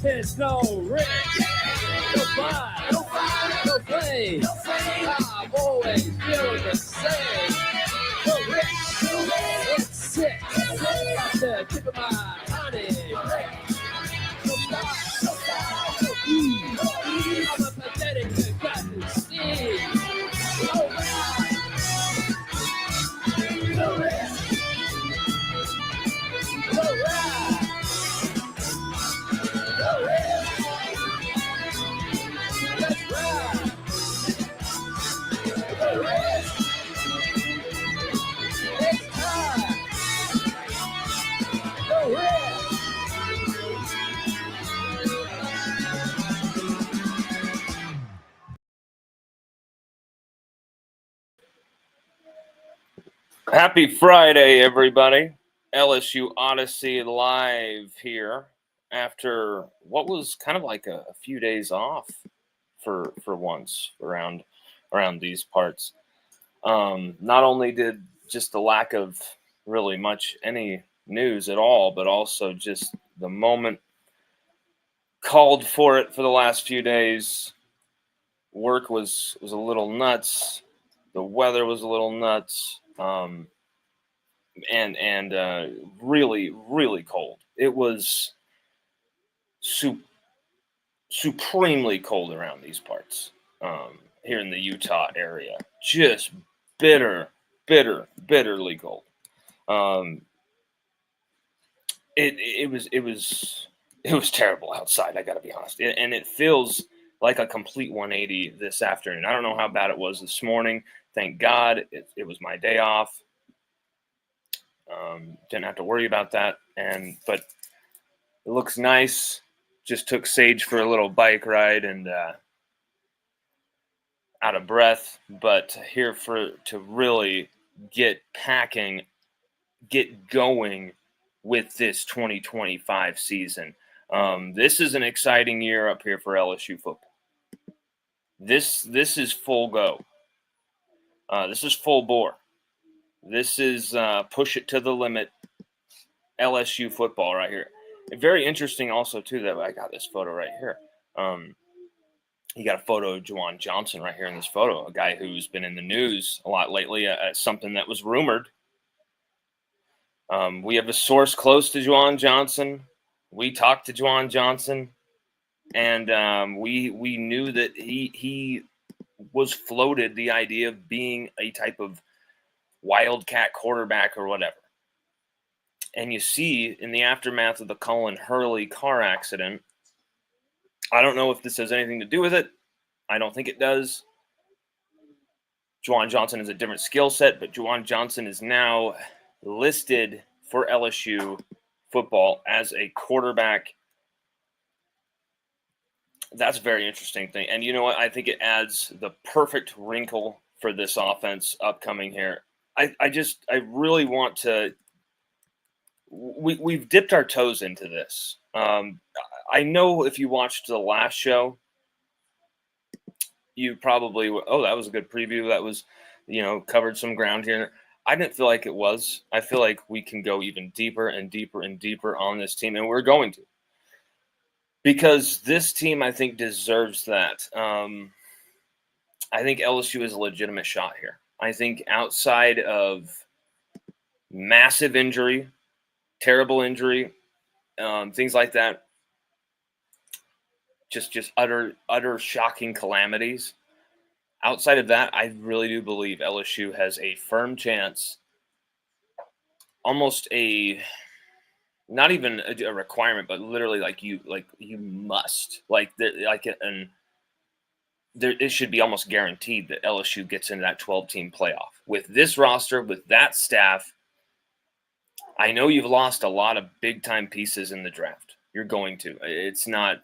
There's no risk, no fight, no fight, no play. I'm always feeling the same. No risk, no risk. It's sick. At the tip of my honey. No fight, no fight, no ease. I'm a pathetic forgotten steed. No ride, no risk, no ride, no risk. Let's ride, no risk. It's time, no risk. Happy Friday, everybody. LSU Odyssey live here after what was kind of like a few days off for once around these parts. Not only did just the lack of really much any news at all, but also just the moment called for it for the last few days. Work was a little nuts. The weather was a little nuts. And really, really cold. It was supremely cold around these parts here in the Utah area. Just bitterly cold. It was terrible outside. I got to be honest, and it feels like a complete 180 this afternoon. I don't know how bad it was this morning. Thank God it was my day off. Didn't have to worry about that, but it looks nice. Just took Sage for a little bike ride and out of breath, but here to really get packing, get going with this 2025 season. This is an exciting year up here for LSU football. This is full go. This is full bore. This is push it to the limit LSU football right here. Very interesting also, too, that I got this photo right here. You got a photo of Juwan Johnson right here in this photo, a guy who's been in the news a lot lately, something that was rumored. We have a source close to Juwan Johnson. We talked to Juwan Johnson, and we knew that he was floated the idea of being a type of wildcat quarterback or whatever. And you see in the aftermath of the Colin Hurley car accident, I don't know if this has anything to do with it. I don't think it does. Juwan Johnson is a different skill set, but Juwan Johnson is now listed for LSU football as a quarterback. That's a very interesting thing. And you know what? I think it adds the perfect wrinkle for this offense upcoming here. I really want to. We've dipped our toes into this. I know if you watched the last show, you probably, that was a good preview. That was, covered some ground here. I didn't feel like it was. I feel like we can go even deeper and deeper and deeper on this team, and we're going to. Because this team, I think, deserves that. I think LSU is a legitimate shot here. I think outside of massive injury, terrible injury, things like that, just utter shocking calamities. Outside of that, I really do believe LSU has a firm chance, almost not even a requirement, but literally you must it should be almost guaranteed that LSU gets into that 12-team playoff. With this roster, with that staff, I know you've lost a lot of big-time pieces in the draft. You're going to. It's not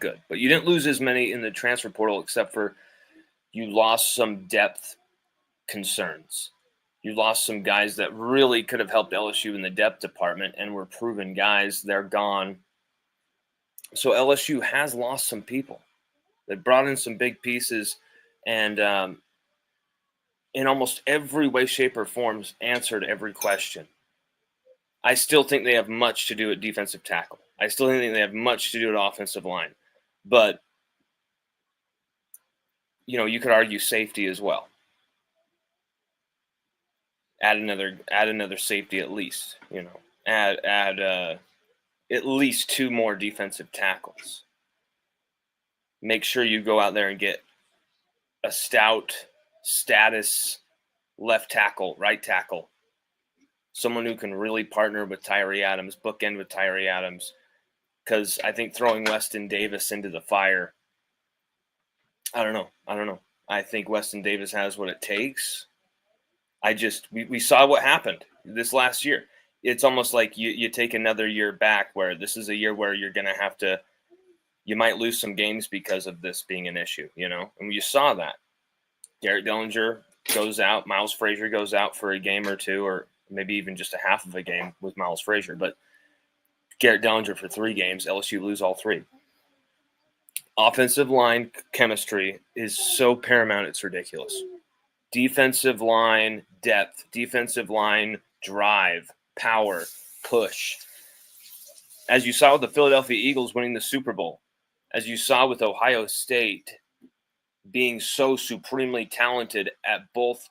good. But you didn't lose as many in the transfer portal, except for you lost some depth concerns. You lost some guys that really could have helped LSU in the depth department and were proven guys. They're gone. So LSU has lost some people. They brought in some big pieces and in almost every way, shape, or form answered every question. I still think they have much to do at defensive tackle. I still think they have much to do at offensive line. But, you could argue safety as well. Add another safety at least, Add at least 2 more defensive tackles. Make sure you go out there and get a stout status left tackle, right tackle. Someone who can really partner with Tyree Adams, bookend with Tyree Adams. Because I think throwing Weston Davis into the fire, I don't know. I think Weston Davis has what it takes. We saw what happened this last year. It's almost like you take another year back where this is a year where you're going to have to, you might lose some games because of this being an issue, and you saw that. Garrett Dillinger goes out, Miles Frazier goes out for a game or two, or maybe even just a half of a game with Miles Frazier, but Garrett Dillinger for 3 games, LSU lose all 3. Offensive line chemistry is so paramount, it's ridiculous. Defensive line depth, defensive line drive, power, push. As you saw with the Philadelphia Eagles winning the Super Bowl, as you saw with Ohio State being so supremely talented at both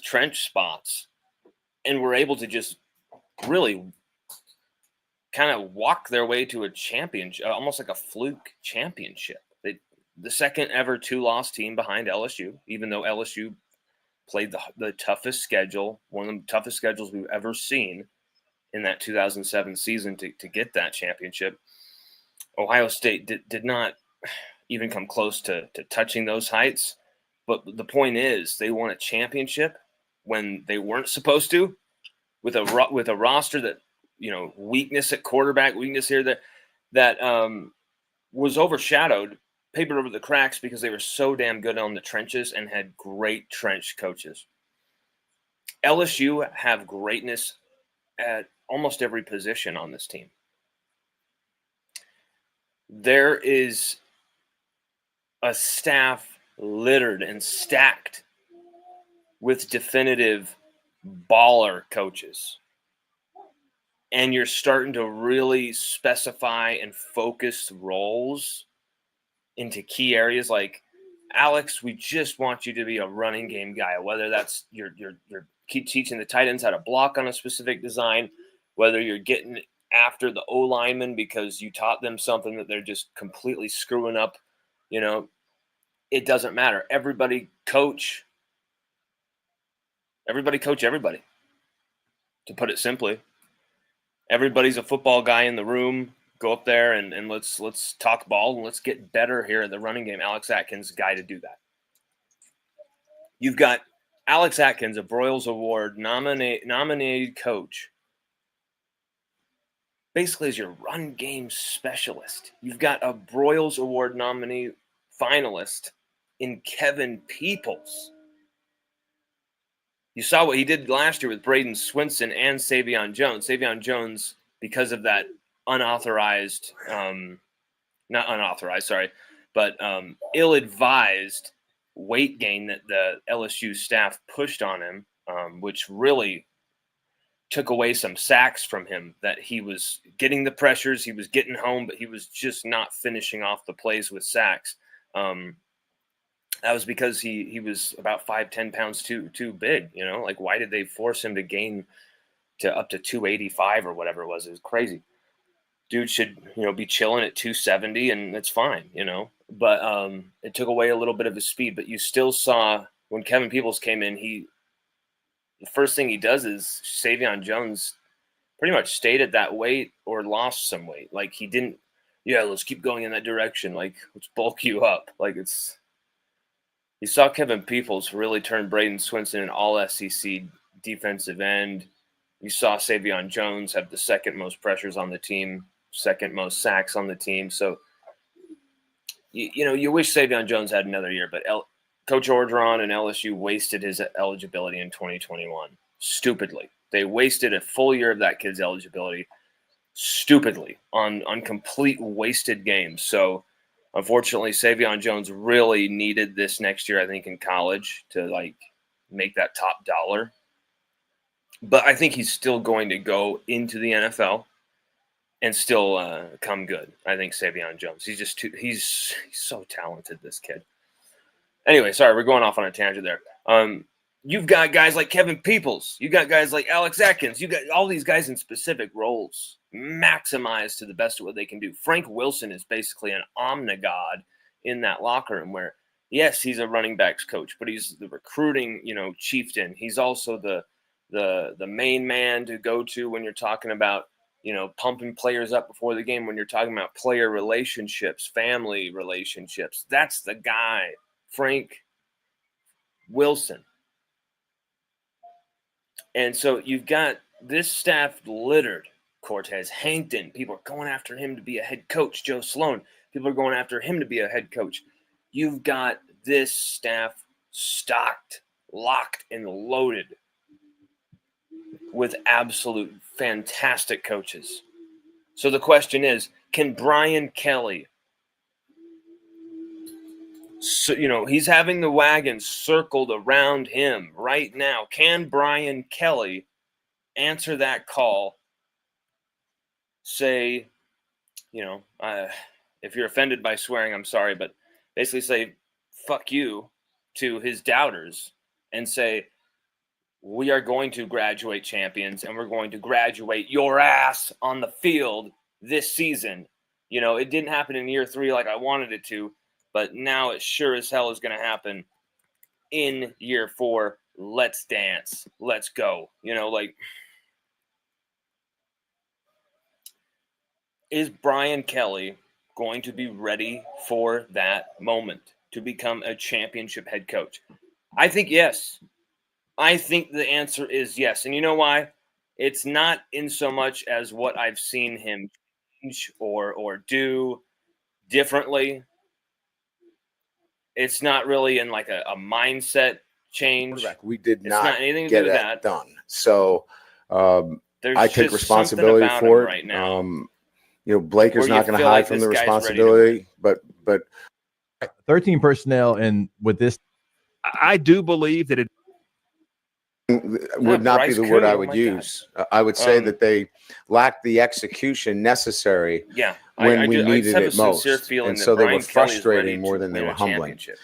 trench spots, and were able to just really kind of walk their way to a championship, almost like a fluke championship. The second ever 2-loss team behind LSU, even though LSU played the toughest schedule, one of the toughest schedules we've ever seen in that 2007 season to get that championship. Ohio State did not even come close to touching those heights. But the point is, they won a championship when they weren't supposed to, with a roster that, weakness at quarterback, weakness here, that was overshadowed, papered over the cracks because they were so damn good on the trenches and had great trench coaches. LSU have greatness at almost every position on this team. There is a staff littered and stacked with definitive baller coaches. And you're starting to really specify and focus roles into key areas like, Alex, we just want you to be a running game guy, whether that's you're keep teaching the tight ends how to block on a specific design, whether you're getting after the O-linemen because you taught them something that they're just completely screwing up, it doesn't matter. Everybody coach everybody, to put it simply. Everybody's a football guy in the room. Go up there and let's talk ball and let's get better here at the running game. Alex Atkins, guy to do that. You've got Alex Atkins, a Broyles Award nominated coach, basically as your run game specialist. You've got a Broyles Award nominee finalist in Kevin Peoples. You saw what he did last year with Braden Swinson and Savion Jones. Savion Jones, because of that ill-advised weight gain that the LSU staff pushed on him, which really took away some sacks from him, that he was getting the pressures, he was getting home, but he was just not finishing off the plays with sacks. That was because he was about 5-10 pounds too big, like why did they force him to gain to up to 285 or whatever it was? It was crazy. Dude should, be chilling at 270 and it's fine, but it took away a little bit of his speed. But you still saw when Kevin Peoples came in, the first thing he does is Savion Jones pretty much stayed at that weight or lost some weight. Like he didn't, let's keep going in that direction. Like let's bulk you up. Like you saw Kevin Peoples really turn Braden Swinson an all SEC defensive end. You saw Savion Jones have the second most pressures on the team, second most sacks on the team. So, you wish Savion Jones had another year, but Coach Orgeron and LSU wasted his eligibility in 2021. Stupidly. They wasted a full year of that kid's eligibility stupidly on complete wasted games. So, unfortunately, Savion Jones really needed this next year, I think, in college to, make that top dollar. But I think he's still going to go into the NFL and still come good. I think Savion Jones. He's just he's so talented, this kid. Anyway, sorry, we're going off on a tangent there. You've got guys like Kevin Peoples. You got guys like Alex Atkins. You got all these guys in specific roles, maximized to the best of what they can do. Frank Wilson is basically an omnigod in that locker room where, yes, he's a running backs coach, but he's the recruiting, chieftain. He's also the main man to go to when you're talking about, pumping players up before the game, when you're talking about player relationships, family relationships. That's the guy, Frank Wilson. And so you've got this staff littered. Cortez Hankton, people are going after him to be a head coach. Joe Sloan, people are going after him to be a head coach. You've got this staff stocked, locked, and loaded with absolute fantastic coaches. So the question is, can Brian Kelly, he's having the wagon circled around him right now. Can Brian Kelly answer that call? Say, if you're offended by swearing, I'm sorry, but basically say, fuck you to his doubters and say, we are going to graduate champions and we're going to graduate your ass on the field this season. It didn't happen in year 3 like I wanted it to, but now it sure as hell is going to happen in year 4. Let's dance. Let's go. Is Brian Kelly going to be ready for that moment to become a championship head coach? I think yes. I think the answer is yes. And you know why? It's not in so much as what I've seen him change or do differently. It's not really in like a mindset change. We did it's not anything to get do with that that done. So I take just responsibility something about for him it. right now. Blake is where not you going to feel hide like from this the guy's ready to responsibility, but 13 personnel, and with this, I do believe that it would not be Bryce the word Cooper, I oh would my use. I would say that they lacked the execution necessary Yeah, when I we just needed have it a sincere most. feeling And that so they Brian were Kelly is ready frustrating more to than they win were a humbling. championship.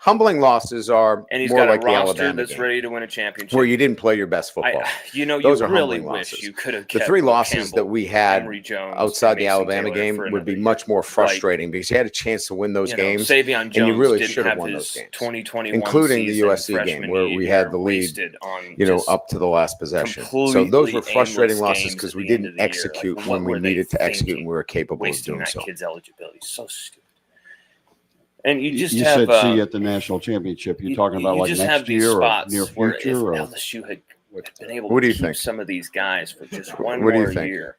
Humbling losses are And he's more got like a the roster Alabama that's game, ready to win a championship. where you didn't play your best football. You Those are really humbling wish losses. you could have The kept 3 losses Campbell, that we had Emory Jones, outside and the Mason Alabama Taylor game for would be another much year. more frustrating because you had a chance to win those games, Savion Jones and you really didn't should have have won his those games, 2021 including the season, USC game freshman where we year had the lead, wasted on up to the last possession. So completely those were frustrating aimless losses games because at we the end didn't of the year. execute Like, when what we were they needed to execute, thinking? and we were capable of Wasting doing that so. kid's eligibility. So stupid. And you just You have said see at the national championship. You're talking about like just have next these year or spots near where if future, or LSU had been able What to do you keep think? some of these guys for just one What do you more think? year.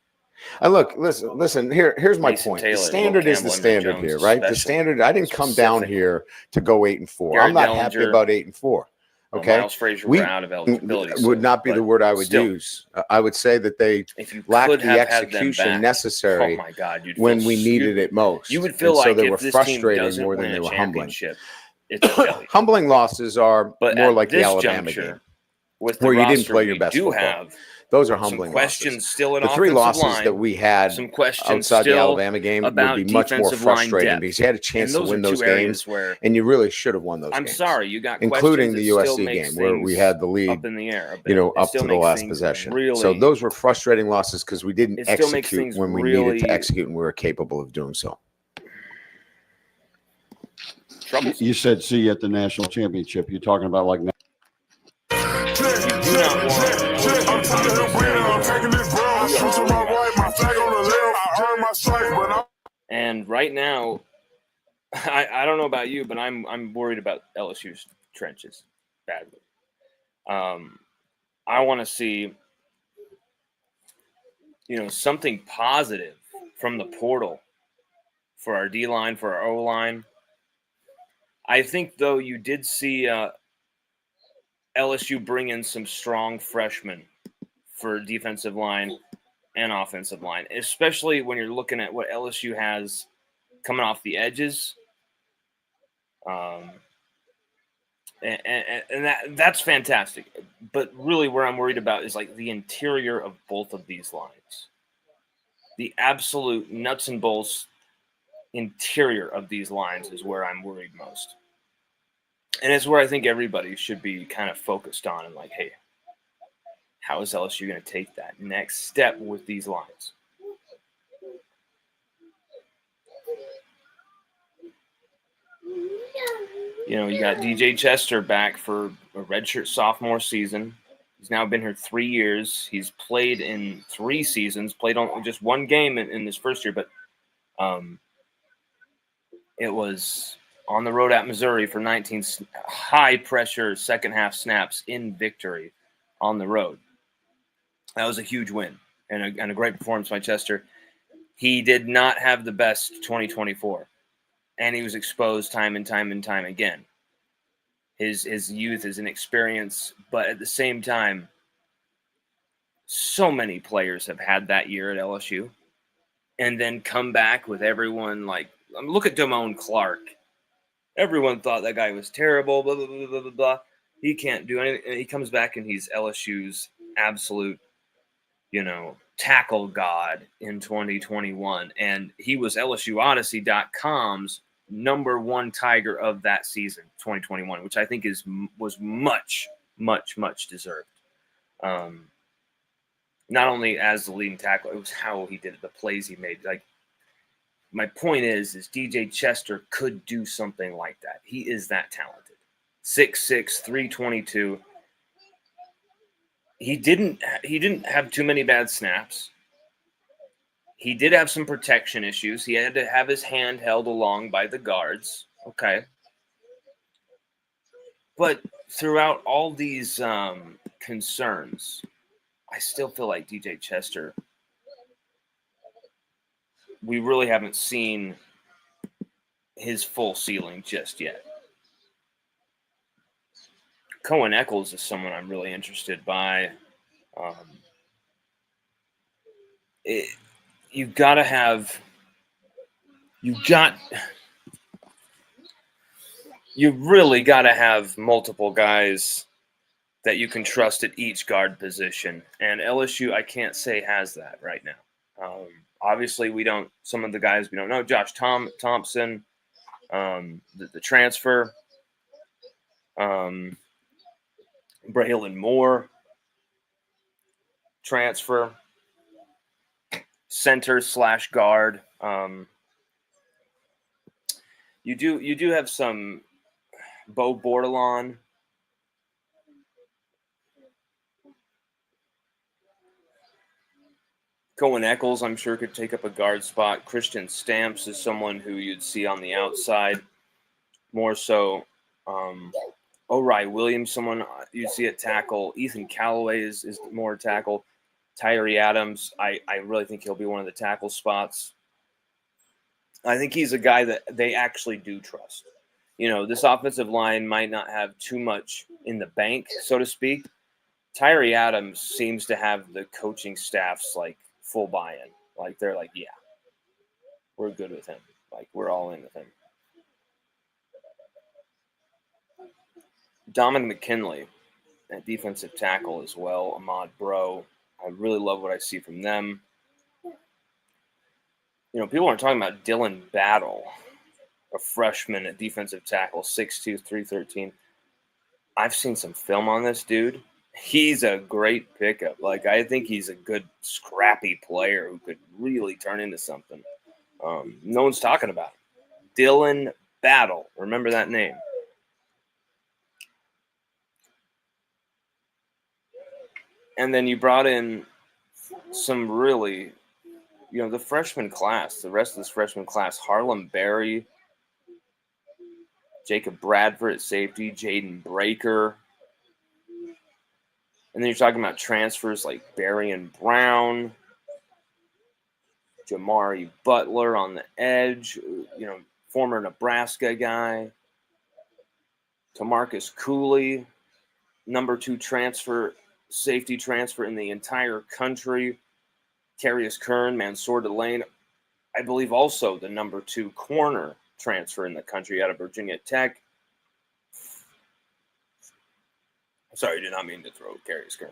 Look, listen. Here's my Mason point. Taylor, The Will standard is Campbell, the Emory standard Jones here, right? The especially, standard. I didn't come down specifically. here to go 8-4. Garrett I'm not happy Dellinger, about 8-4. Okay, Miles Frazier we were out of eligibility. would not be the word I would still, use. I would say that they if you lacked could the have had them execution back, necessary oh my God, you'd when feel, we needed it most. You would feel and so like they if were this team frustrating doesn't more than win they a were humbling. championship, it's a failure. Humbling losses are But more at like the this Alabama juncture, game, with the where you didn't roster play your we best do football. have Those are some humbling questions losses. still in The 3 offensive losses line, that we had some questions outside the still Alabama game would about be much more defensive line frustrating depth. because you had a chance And to those win are those two areas games, where and you really should have won those I'm games. sorry, you got including questions the that still USC makes game where we things had the lead, up in the air a bit. up still to the makes last things possession. really, So those were frustrating losses because we didn't it still makes execute things when we really needed to execute, and we were capable of doing so. troublesome. you said see at the national championship. You're talking about like. You do not want and right now, I don't know about you, but I'm worried about LSU's trenches badly. I want to see something positive from the portal for our D line, for our O line. I think though you did see LSU bring in some strong freshmen for defensive line and offensive line, especially when you're looking at what LSU has coming off the edges. And that's fantastic. But really where I'm worried about is like the interior of both of these lines. The absolute nuts and bolts interior of these lines is where I'm worried most. And it's where I think everybody should be kind of focused on and like, hey, how is LSU going to take that next step with these lines? You know, you got DJ Chester back for a redshirt sophomore season. He's now been here 3 years. He's played in 3 seasons, played on just one game in this first year, but it was on the road at Missouri for 19 high-pressure second-half snaps in victory on the road. That was a huge win and a great performance by Chester. He did not have the best 2024, and he was exposed time and time again. His youth, his inexperience, but at the same time, so many players have had that year at LSU and then come back with everyone like, look at Damone Clark. Everyone thought that guy was terrible, blah, blah, blah, blah, blah, blah. He can't do anything. And he comes back and he's LSU's absolute, tackle god in 2021. And he was LSUOdyssey.com's #1 Tiger of that season, 2021, which I think was much, much, much deserved. Not only as the leading tackle, it was how he did it, the plays he made. Like, my point is DJ Chester could do something like that. He is that talented. 6'6", 322. He didn't have too many bad snaps. He did have some protection issues. He had to have his hand held along by the guards. Okay. But throughout all these concerns, I still feel like DJ Chester, we really haven't seen his full ceiling just yet. Cohen Eccles is someone I'm really interested by. You really got to have multiple guys that you can trust at each guard position. And LSU, I can't say has that right now. Obviously, some of the guys we don't know. Josh Thompson, the transfer, Braylon Moore, transfer, center/guard. You do have some Bo Bordelon. Cohen Eccles, I'm sure, could take up a guard spot. Christian Stamps is someone who you'd see on the outside more so. O'Reilly Williams, someone you see at tackle. Ethan Callaway is more tackle. Tyree Adams, I really think he'll be one of the tackle spots. I think he's a guy that they actually do trust. This offensive line might not have too much in the bank, so to speak. Tyree Adams seems to have the coaching staff's full buy-in. They're like, yeah, we're good with him. We're all in with him. Dominic McKinley at defensive tackle as well. Ahmad Bro. I really love what I see from them. People aren't talking about Dylan Battle, a freshman at defensive tackle, 6'2", 313. I've seen some film on this dude. He's a great pickup. I think he's a good, scrappy player who could really turn into something. No one's talking about him. Dylan Battle. Remember that name. And then you brought in some really, the freshman class, the rest of this freshman class, Harlem Berry, Jacob Bradford at safety, Jaden Breaker. And then you're talking about transfers like Berrien Brown, Jamari Butler on the edge, former Nebraska guy, Tamarcus Cooley, #2 safety transfer in the entire country. Carius Kern, Mansour Delane, I believe also the #2 corner transfer in the country out of Virginia Tech. Sorry, did not mean to throw Carrie's screen.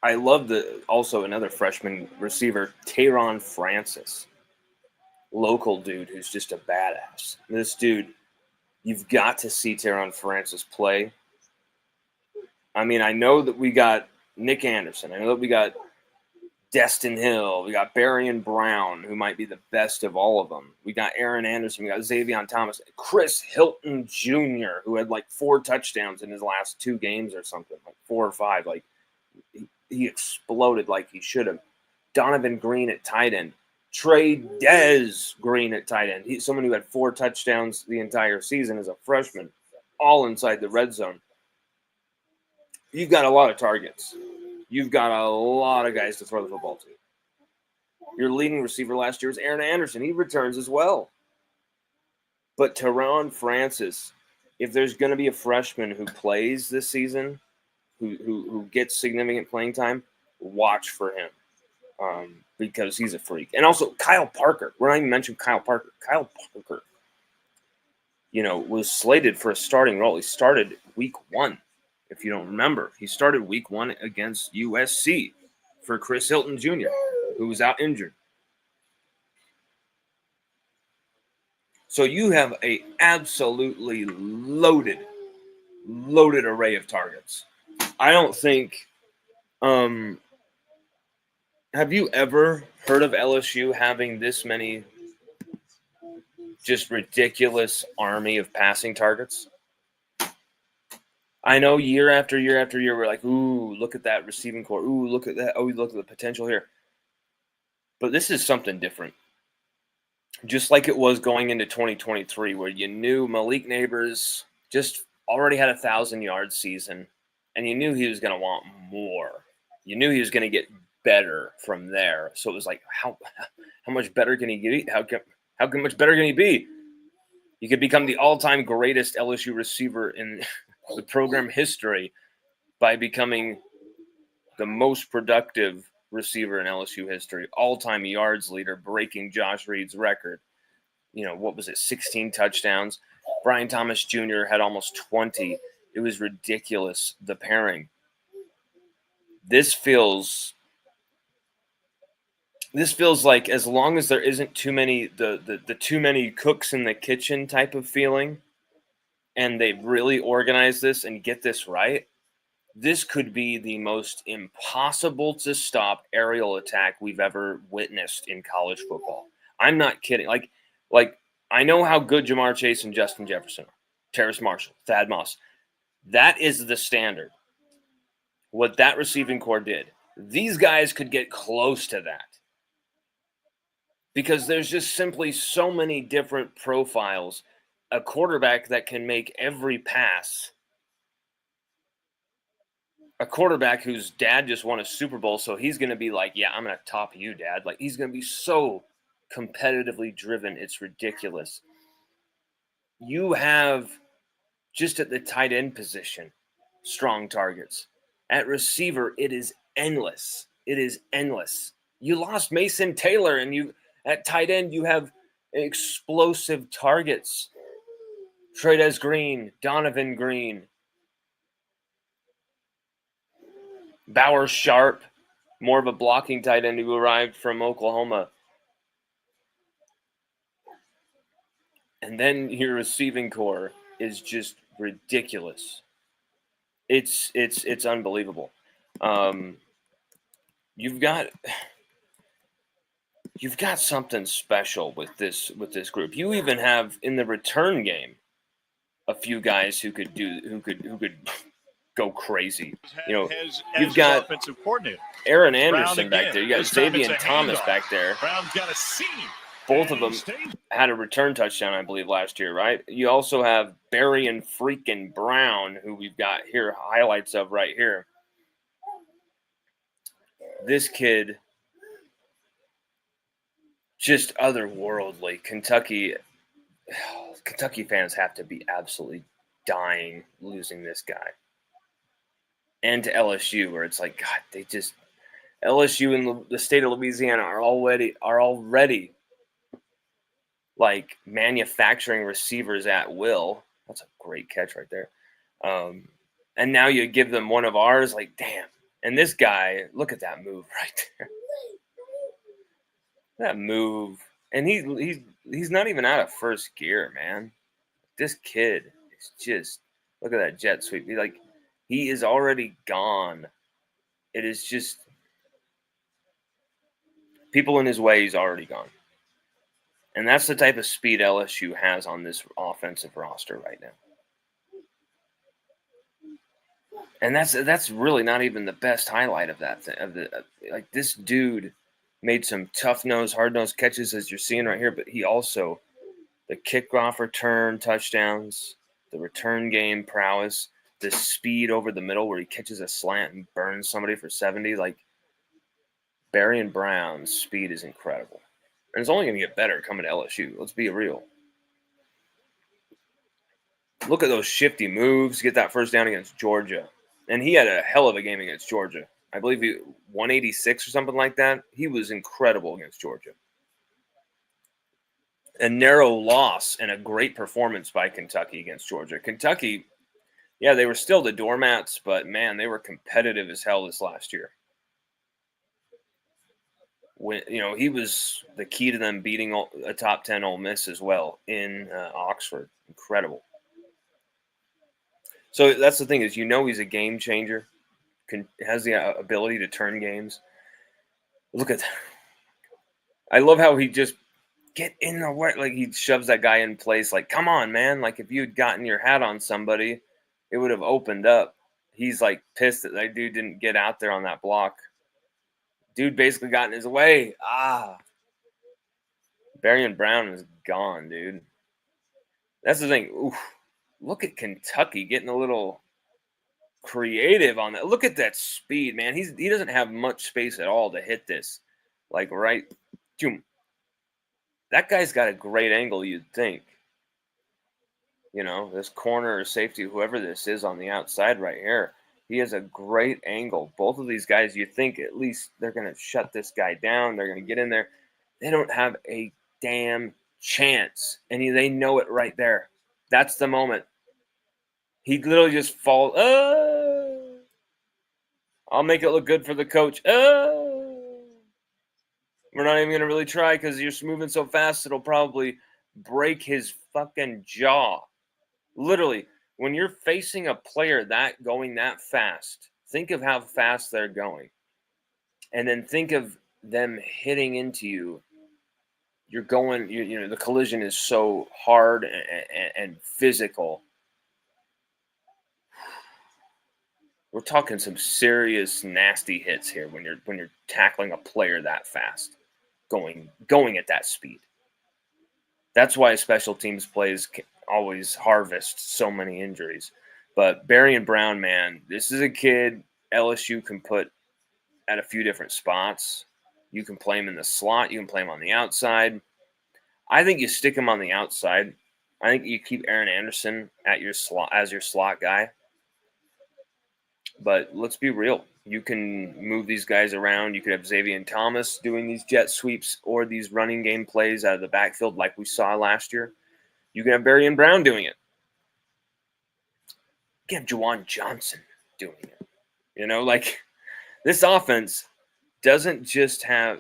I love also another freshman receiver, Tayron Francis. Local dude who's just a badass. This dude, you've got to see Tayron Francis play. I mean, I know that we got Nick Anderson. I know that we got Destin Hill. We got Barrion Brown, who might be the best of all of them. We got Aaron Anderson. We got Xavier Thomas. Chris Hilton Jr., who had like 4 touchdowns in his last 2 games or something, like 4 or 5. Like, he exploded like he should have. Donovan Green at tight end. Trey Dez Green at tight end. He's someone who had 4 touchdowns the entire season as a freshman, all inside the red zone. You've got a lot of targets. You've got a lot of guys to throw the football to. Your leading receiver last year was Aaron Anderson. He returns as well. But Tayron Francis, if there's going to be a freshman who plays this season, who gets significant playing time, watch for him because he's a freak. And also Kyle Parker. We're not even mentioning Kyle Parker. Kyle Parker, was slated for a starting role. He started week 1. If you don't remember, he started week 1 against USC for Chris Hilton Jr., who was out injured. So you have a absolutely loaded array of targets. I don't think have you ever heard of LSU having this many just ridiculous army of passing targets? I know year after year after year, we're like, ooh, look at that receiving core. Ooh, look at that. Oh, look at the potential here. But this is something different. Just like it was going into 2023, where you knew Malik Neighbors just already had a 1,000-yard season, and you knew he was going to want more. You knew he was going to get better from there. So it was like, how much better can he get? How much better can he be? He could become the all-time greatest LSU receiver in the program history by becoming the most productive receiver in LSU history, all-time yards leader, breaking Josh Reed's record. What was it, 16 touchdowns? Brian Thomas Jr. had almost 20. It was ridiculous, the pairing. This feels like, as long as there isn't too many the too many cooks in the kitchen type of feeling, and they really organize this and get this right, this could be the most impossible to stop aerial attack we've ever witnessed in college football. I'm not kidding. Like I know how good Jamar Chase and Justin Jefferson are. Terrace Marshall, Thad Moss. That is the standard. What that receiving core did. These guys could get close to that. Because there's just simply so many different profiles. A quarterback that can make every pass. A quarterback whose dad just won a Super Bowl, so he's going to be like, yeah, I'm going to top you, Dad. Like, he's going to be so competitively driven, it's ridiculous. You have, just at the tight end position, strong targets. At receiver, it is endless. It is endless. You lost Mason Taylor, and at tight end, you have explosive targets. Trey Green, Donovan Green, Bauer Sharp, more of a blocking tight end who arrived from Oklahoma. And then your receiving core is just ridiculous. It's unbelievable. You've got something special with this group. You even have in the return game a few guys who could go crazy. You've got offensive coordinator Aaron Anderson back there. You got Xavier Thomas back there. Brown's got a seam. Both of them had a return touchdown, I believe, last year, right? You also have Barrion freaking Brown, who we've got here, highlights of right here. This kid, just otherworldly. Kentucky fans have to be absolutely dying losing this guy. And to LSU, where it's like, God, LSU and the state of Louisiana are already like manufacturing receivers at will. That's a great catch right there. And now you give them one of ours, like, damn. And this guy, look at that move right there. That move. And he's not even out of first gear, man. This kid is just, look at that jet sweep. He is already gone. It is just, people in his way, he's already gone. And that's the type of speed LSU has on this offensive roster right now. And that's really not even the best highlight of that thing. Like, this dude made some tough-nosed, hard-nosed catches, as you're seeing right here, but he also, the kickoff return touchdowns, the return game prowess, the speed over the middle where he catches a slant and burns somebody for 70. Like, Barian Brown's speed is incredible. And it's only going to get better coming to LSU. Let's be real. Look at those shifty moves. Get that first down against Georgia. And he had a hell of a game against Georgia. I believe he 186 or something like that. He was incredible against Georgia. A narrow loss and a great performance by Kentucky against Georgia. Kentucky, yeah, they were still the doormats, but, man, they were competitive as hell this last year. When, he was the key to them beating a top 10 Ole Miss as well in Oxford. Incredible. So that's the thing is, he's a game changer, has the ability to turn games. Look at that. I love how he just get in the way. Like, he shoves that guy in place. Like, come on, man. Like, if you'd gotten your hat on somebody, it would have opened up. He's, like, pissed that dude didn't get out there on that block. Dude basically got in his way. Barian Brown is gone, dude. That's the thing. Oof. Look at Kentucky getting a little creative on that. Look at that speed, man. He doesn't have much space at all to hit this. Like, right. That guy's got a great angle, you'd think. This corner or safety, whoever this is on the outside right here, he has a great angle. Both of these guys, you think at least they're going to shut this guy down. They're going to get in there. They don't have a damn chance. And they know it right there. That's the moment. He literally just falls. I'll make it look good for the coach. We're not even going to really try because you're moving so fast, it'll probably break his fucking jaw. Literally, when you're facing a player going that fast, think of how fast they're going. And then think of them hitting into you. You're going, the collision is so hard and physical. We're talking some serious nasty hits here when you're tackling a player that fast, going at that speed. That's why special teams plays always harvest so many injuries. But Barian Brown, man, this is a kid LSU can put at a few different spots. You can play him in the slot. You can play him on the outside. I think you stick him on the outside. I think you keep Aaron Anderson at your slot as your slot guy. But let's be real. You can move these guys around. You could have Xavier Thomas doing these jet sweeps or these running game plays out of the backfield like we saw last year. You can have Barian Brown doing it. You can have Juwan Johnson doing it. This offense doesn't just have,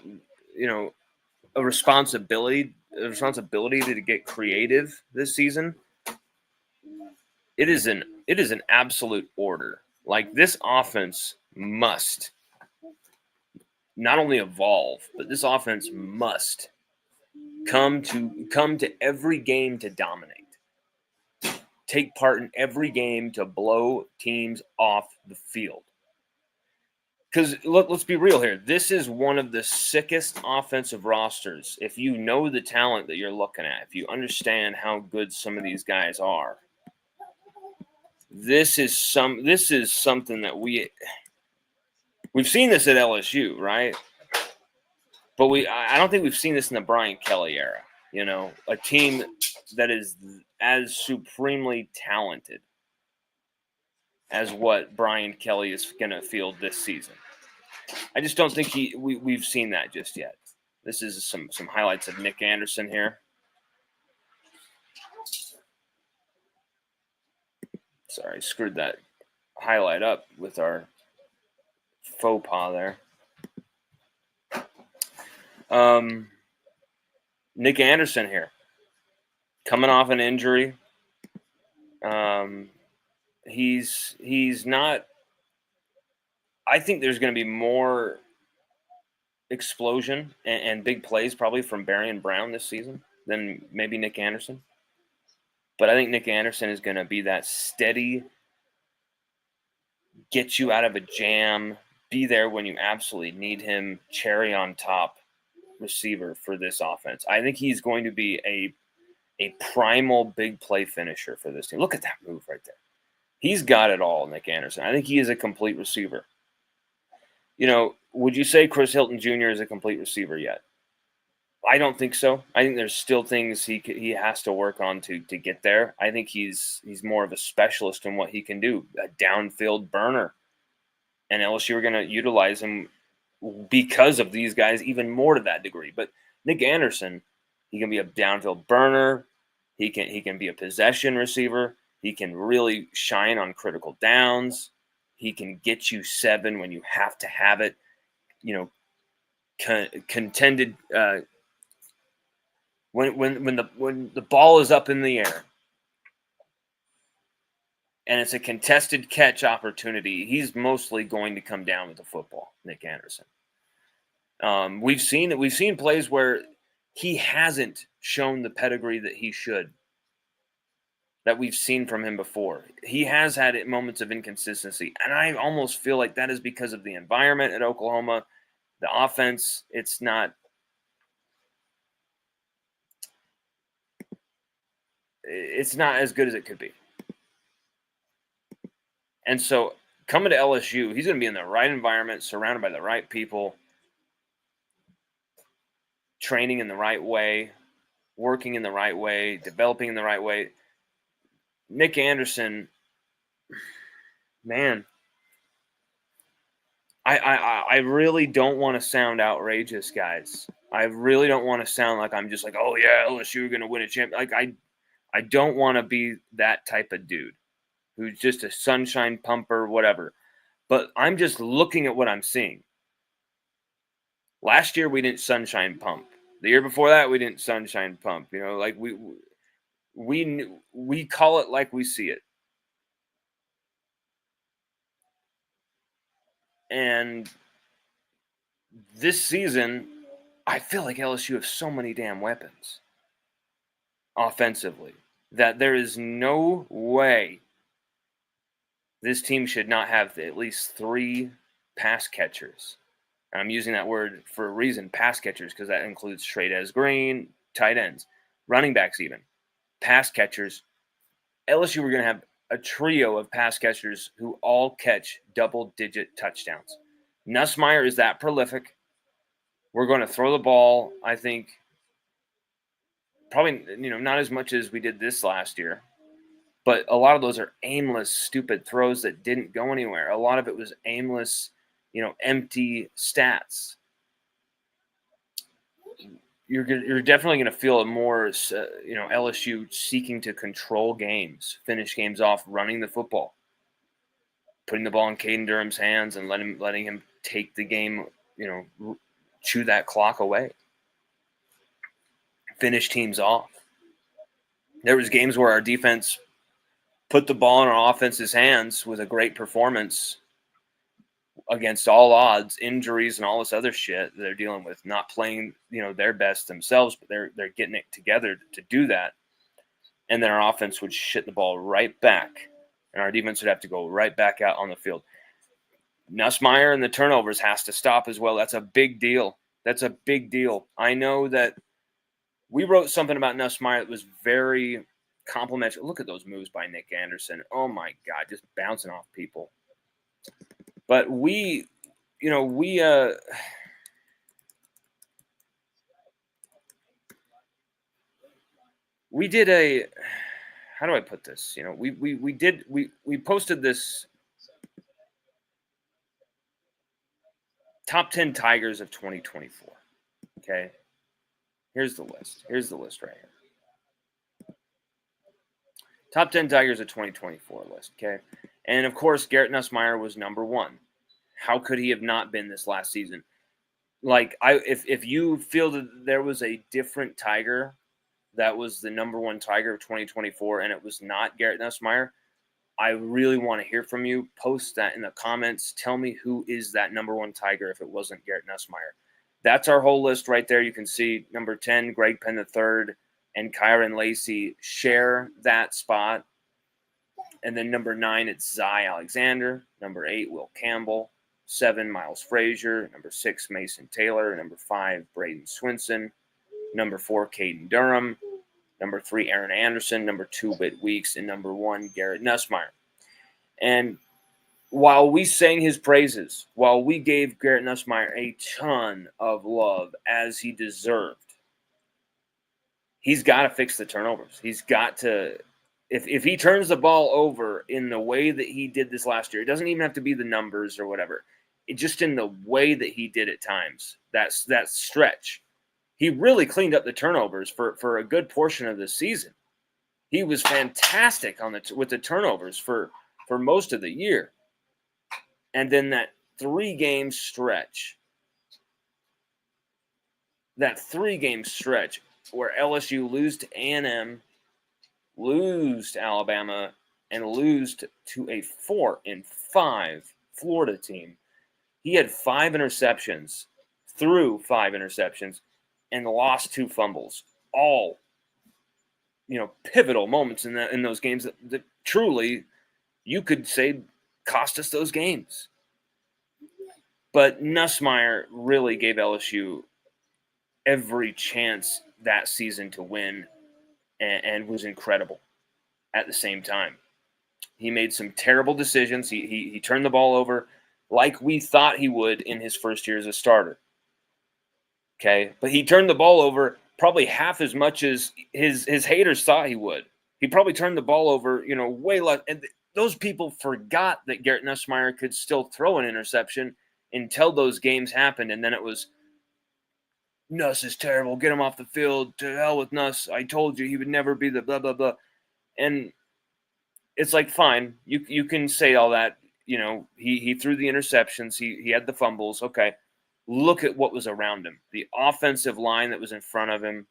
a responsibility to get creative this season. It is an absolute order. Like, this offense must not only evolve, but this offense must come to every game to dominate. Take part in every game to blow teams off the field. Because let's be real here. This is one of the sickest offensive rosters. If you know the talent that you're looking at, if you understand how good some of these guys are, this is something that we've seen this at LSU, right? But I don't think we've seen this in the Brian Kelly era. A team that is as supremely talented as what Brian Kelly is going to field this season. I just don't think we've seen that just yet. This is some highlights of Nick Anderson here. Sorry, screwed that highlight up with our faux pas there. Nick Anderson here, coming off an injury. He's not. I think there's going to be more explosion and big plays probably from Barry and Brown this season than maybe Nick Anderson. But I think Nick Anderson is going to be that steady, get you out of a jam, be there when you absolutely need him, cherry on top receiver for this offense. I think he's going to be a primal big play finisher for this team. Look at that move right there. He's got it all, Nick Anderson. I think he is a complete receiver. You know, would you say Chris Hilton Jr. is a complete receiver yet? I don't think so. I think there's still things he has to work on to get there. I think he's more of a specialist in what he can do, a downfield burner. And LSU are going to utilize him because of these guys even more to that degree. But Nick Anderson, he can be a downfield burner. He can be a possession receiver. He can really shine on critical downs. He can get you 7 when you have to have it. You know, contended when the ball is up in the air and it's a contested catch opportunity, he's mostly going to come down with the football, Nick Anderson. We've seen plays where he hasn't shown the pedigree that he should, that we've seen from him before. He has had moments of inconsistency, and I almost feel like that is because of the environment at Oklahoma, the offense. It's not as good as it could be. And so coming to LSU, he's going to be in the right environment, surrounded by the right people, training in the right way, working in the right way, developing in the right way. Nick Anderson, man, I really don't want to sound outrageous, guys. I really don't want to sound like I'm just like, oh yeah, LSU are going to win a championship. Like I don't want to be that type of dude who's just a sunshine pumper, whatever. But I'm just looking at what I'm seeing. Last year we didn't sunshine pump. The year before that we didn't sunshine pump. You know, like we call it like we see it. And this season, I feel like LSU have so many damn weapons offensively that there is no way this team should not have at least 3 pass catchers. And I'm using that word for a reason, pass catchers, because that includes Trades Green, tight ends, running backs even, pass catchers. LSU we're going to have a trio of pass catchers who all catch double-digit touchdowns. Nussmeier is that prolific. We're going to throw the ball, I think, probably not as much as we did this last year, but a lot of those are aimless, stupid throws that didn't go anywhere. A lot of it was aimless, empty stats. You're definitely going to feel a more, LSU seeking to control games, finish games off, running the football, putting the ball in Caden Durham's hands and letting him take the game, chew that clock away, finish teams off. There was games where our defense put the ball in our offense's hands with a great performance against all odds, injuries and all this other shit that they're dealing with, not playing, their best themselves, but they're getting it together to do that. And then our offense would shit the ball right back, and our defense would have to go right back out on the field. Nussmeier and the turnovers has to stop as well. That's a big deal. I know that we wrote something about Nussmeier that was very complimentary. Look at those moves by Nick Anderson. Oh my God, just bouncing off people. But we did a, how do I put this? We posted this top 10 Tigers of 2024. Okay. Here's the list right here. Top 10 Tigers of 2024 list, okay? And, of course, Garrett Nussmeier was number 1. How could he have not been this last season? Like, if you feel that there was a different Tiger that was the number 1 Tiger of 2024 and it was not Garrett Nussmeier, I really want to hear from you. Post that in the comments. Tell me who is that number 1 Tiger if it wasn't Garrett Nussmeier. That's our whole list right there. You can see number 10, Greg Penn III, and Kyron Lacey share that spot. And then number 9, it's Zy Alexander. Number 8, Will Campbell. 7, Miles Frazier. Number 6, Mason Taylor. Number 5, Braden Swinson. Number 4, Caden Durham. Number 3, Aaron Anderson. Number 2, Whit Weeks. And number 1, Garrett Nussmeier. And while we sang his praises, while we gave Garrett Nussmeier a ton of love as he deserved, he's got to fix the turnovers. He's got to, if he turns the ball over in the way that he did this last year, it doesn't even have to be the numbers or whatever. It just in the way that he did at times, that stretch. He really cleaned up the turnovers for a good portion of the season. He was fantastic with the turnovers for most of the year. And then that 3-game stretch, where LSU lose to A&M, lose to Alabama, and lose to a 4-5 Florida team. He had 5 interceptions, threw 5 interceptions, and lost 2 fumbles. All, pivotal moments in those games that truly you could say cost us those games. But Nussmeier really gave LSU every chance that season to win and was incredible at the same time. He made some terrible decisions. He turned the ball over like we thought he would in his first year as a starter. Okay? But he turned the ball over probably half as much as his haters thought he would. He probably turned the ball over, way less. And those people forgot that Garrett Nussmeier could still throw an interception until those games happened. And then it was, Nuss is terrible. Get him off the field. To hell with Nuss. I told you he would never be the blah, blah, blah. And it's like, fine, you can say all that. He threw the interceptions. He had the fumbles. Okay. Look at what was around him. The offensive line that was in front of him,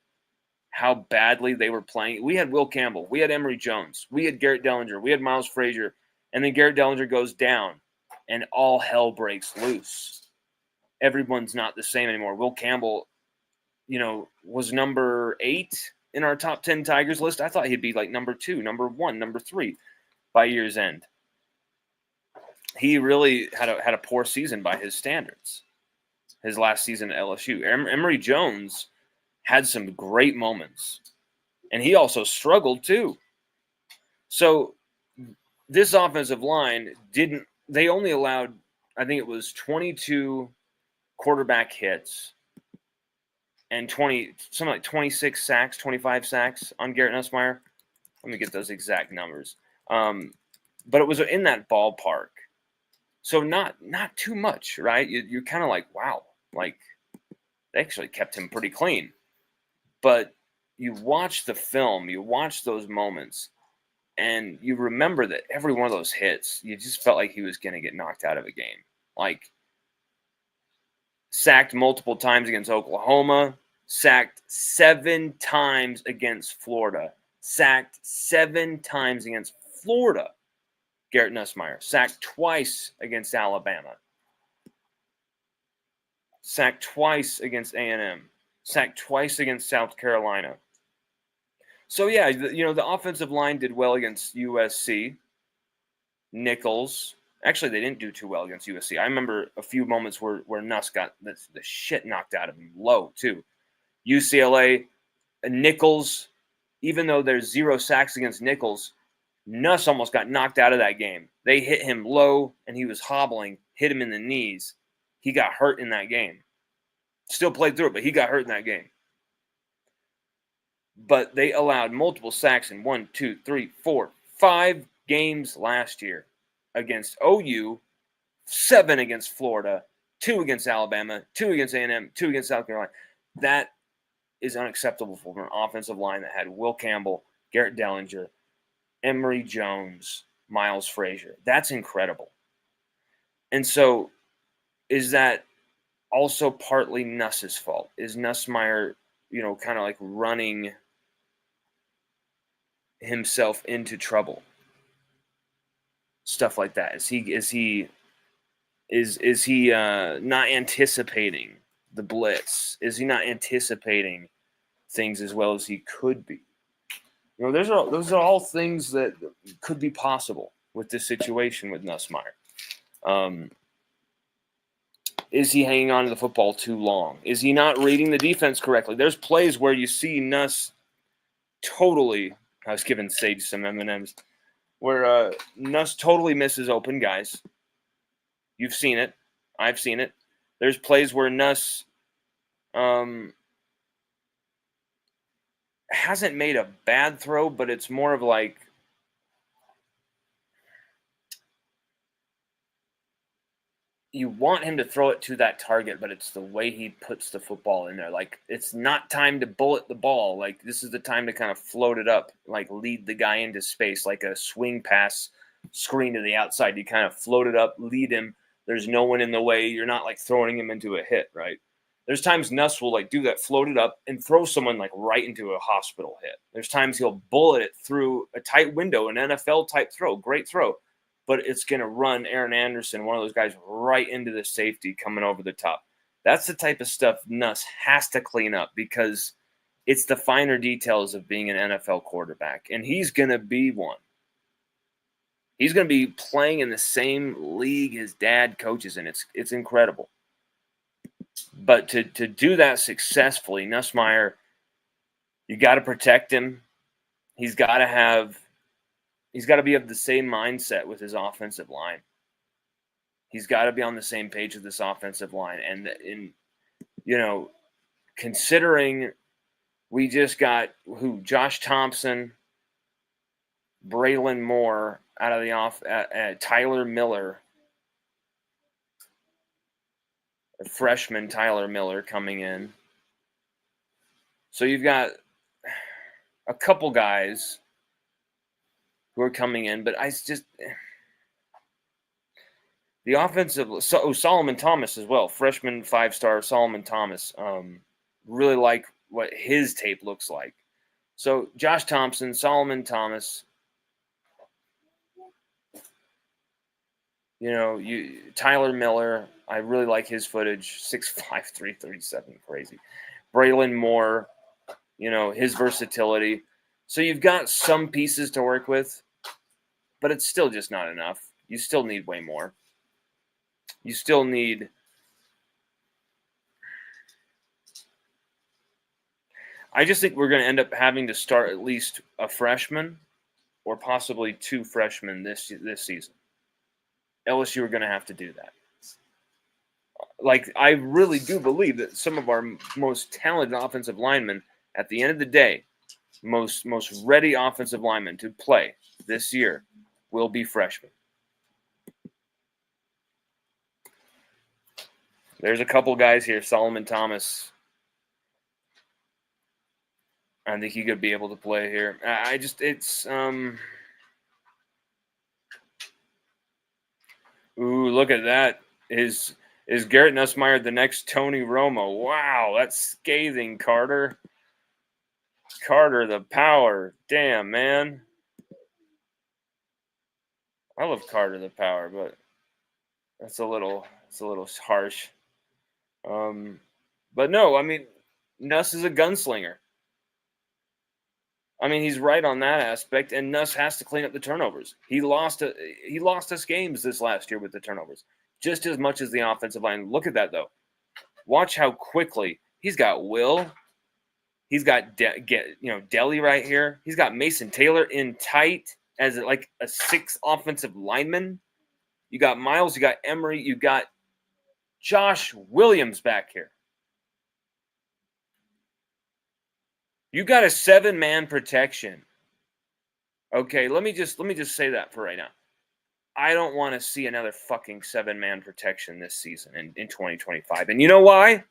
how badly they were playing. We had Will Campbell. We had Emory Jones. We had Garrett Dellinger. We had Miles Frazier. And then Garrett Dellinger goes down, and all hell breaks loose. Everyone's not the same anymore. Will Campbell, was number 8 in our top 10 Tigers list. I thought he'd be like number 2, number 1, number 3 by year's end. He really had a poor season by his standards. His last season at LSU. Emory Jones had some great moments, and he also struggled too. So this offensive line they only allowed, I think it was 22 quarterback hits and 26 sacks, 25 sacks on Garrett Nussmeier. Let me get those exact numbers. But it was in that ballpark. So not too much, right? You're kind of like, wow, like they actually kept him pretty clean. But you watch the film, you watch those moments, and you remember that every one of those hits, you just felt like he was going to get knocked out of a game. Like, sacked multiple times against Oklahoma, sacked 7 times against Florida, sacked 7 times against Florida. Garrett Nussmeier sacked twice against Alabama, sacked twice against A&M, sacked twice against South Carolina. So, yeah, the offensive line did well against USC. Nichols. Actually, they didn't do too well against USC. I remember a few moments where Nuss got the shit knocked out of him low, too. UCLA, Nichols, even though there's 0 sacks against Nichols, Nuss almost got knocked out of that game. They hit him low, and he was hobbling, hit him in the knees. He got hurt in that game. Still played through it, but he got hurt in that game. But they allowed multiple sacks in 1, 2, 3, 4, 5 games last year against OU, 7 against Florida, 2 against Alabama, 2 against A&M, 2 against South Carolina. That is unacceptable for an offensive line that had Will Campbell, Garrett Dellinger, Emory Jones, Miles Frazier. That's incredible. And so is that also partly Nuss's fault? Is Nussmeier, kind of like running himself into trouble? Stuff like that. Is he not anticipating the blitz? Is he not anticipating things as well as he could be? Those are all things that could be possible with this situation with Nussmeier. Is he hanging on to the football too long? Is he not reading the defense correctly? There's plays where you see Nuss totally. I was giving Sage some M&Ms. Where Nuss totally misses open guys. You've seen it. I've seen it. There's plays where Nuss hasn't made a bad throw, but it's more of like you want him to throw it to that target, but it's the way he puts the football in there. Like, it's not time to bullet the ball. Like, this is the time to kind of float it up, like lead the guy into space, like a swing pass screen to the outside. You kind of float it up, lead him. There's no one in the way. You're not like throwing him into a hit, right? There's times Nuss will like do that, float it up, and throw someone like right into a hospital hit. There's times he'll bullet it through a tight window, an NFL type throw, great throw, but it's going to run Aaron Anderson, one of those guys, right into the safety coming over the top. That's the type of stuff Nuss has to clean up because it's the finer details of being an NFL quarterback, and he's going to be one. He's going to be playing in the same league his dad coaches in. It's incredible. But to do that successfully, Nussmeier, you got to protect him. He's got to be of the same mindset with his offensive line. He's got to be on the same page with this offensive line. And considering we just got Josh Thompson, Braylon Moore out of the Tyler Miller, a freshman Tyler Miller coming in. So you've got a couple guys who are coming in, but the offensive. Solomon Thomas as well, freshman 5-star Solomon Thomas. Really like what his tape looks like. So Josh Thompson, Solomon Thomas. Tyler Miller, I really like his footage, 6'5", 337, crazy. Braylon Moore, his versatility. So you've got some pieces to work with, but it's still just not enough. You still need way more. You still need I just think we're going to end up having to start at least a freshman or possibly 2 freshmen this season. LSU are going to have to do that. Like, I really do believe that some of our most talented offensive linemen, at the end of the day, most ready offensive linemen to play this year will be freshmen. There's a couple guys here. Solomon Thomas, I think he could be able to play here. Ooh, look at that. Is Garrett Nussmeier the next Tony Romo? Wow, that's scathing, Carter. Carter, the power. Damn, man. I love Carter, the power, but it's a little harsh. But no, I mean, Nuss is a gunslinger. I mean, he's right on that aspect, and Nuss has to clean up the turnovers. He lost us games this last year with the turnovers, just as much as the offensive line. Look at that, though. Watch how quickly he's got Will. He's got Deli right here. He's got Mason Taylor in tight as like a 6th offensive lineman. You got Miles. You got Emory. You got Josh Williams back here. You got a 7-man protection. Okay, let me just say that for right now. I don't want to see another fucking 7-man protection this season in 2025. And you know why?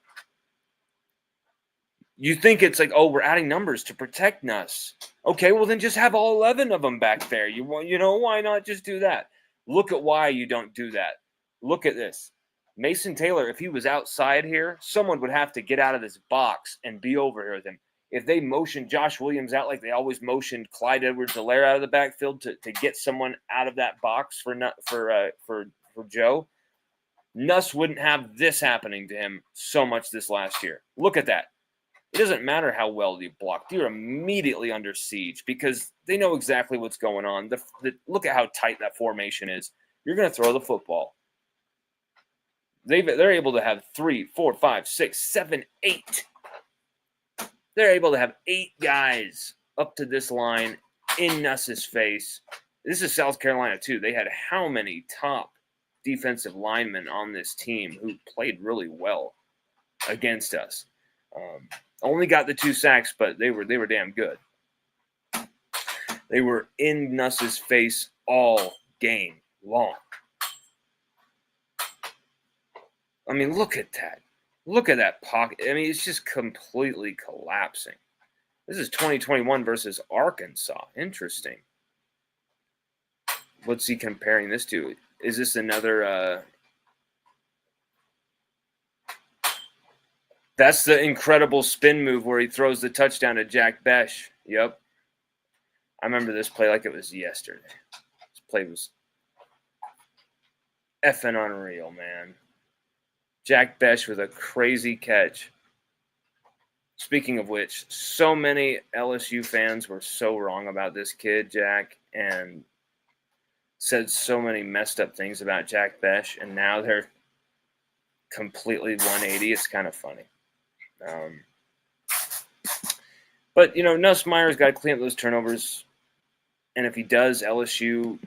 You think it's like, oh, we're adding numbers to protect Nuss. Okay, well then just have all 11 of them back there. Why not just do that? Look at why you don't do that. Look at this. Mason Taylor, if he was outside here, someone would have to get out of this box and be over here with him. If they motioned Josh Williams out like they always motioned Clyde Edwards-Helaire out of the backfield to get someone out of that box for Joe, Nuss wouldn't have this happening to him so much this last year. Look at that. It doesn't matter how well you block. You're immediately under siege because they know exactly what's going on. Look at how tight that formation is. You're going to throw the football. They're able to have 3, 4, 5, 6, 7, 8. They're able to have 8 guys up to this line in Nuss's face. This is South Carolina, too. They had how many top defensive linemen on this team who played really well against us? Only got the 2 sacks, but they were damn good. They were in Nuss's face all game long. I mean, look at that. Look at that pocket. I mean, it's just completely collapsing. This is 2021 versus Arkansas. Interesting. What's he comparing this to? Is this another... That's the incredible spin move where he throws the touchdown to Jack Besh. Yep. I remember this play like it was yesterday. This play was effing unreal, man. Jack Besh with a crazy catch. Speaking of which, so many LSU fans were so wrong about this kid, Jack, and said so many messed up things about Jack Besh, and now they're completely 180. It's kind of funny. But, Nuss Meyer's got to clean up those turnovers. And if he does, LSU,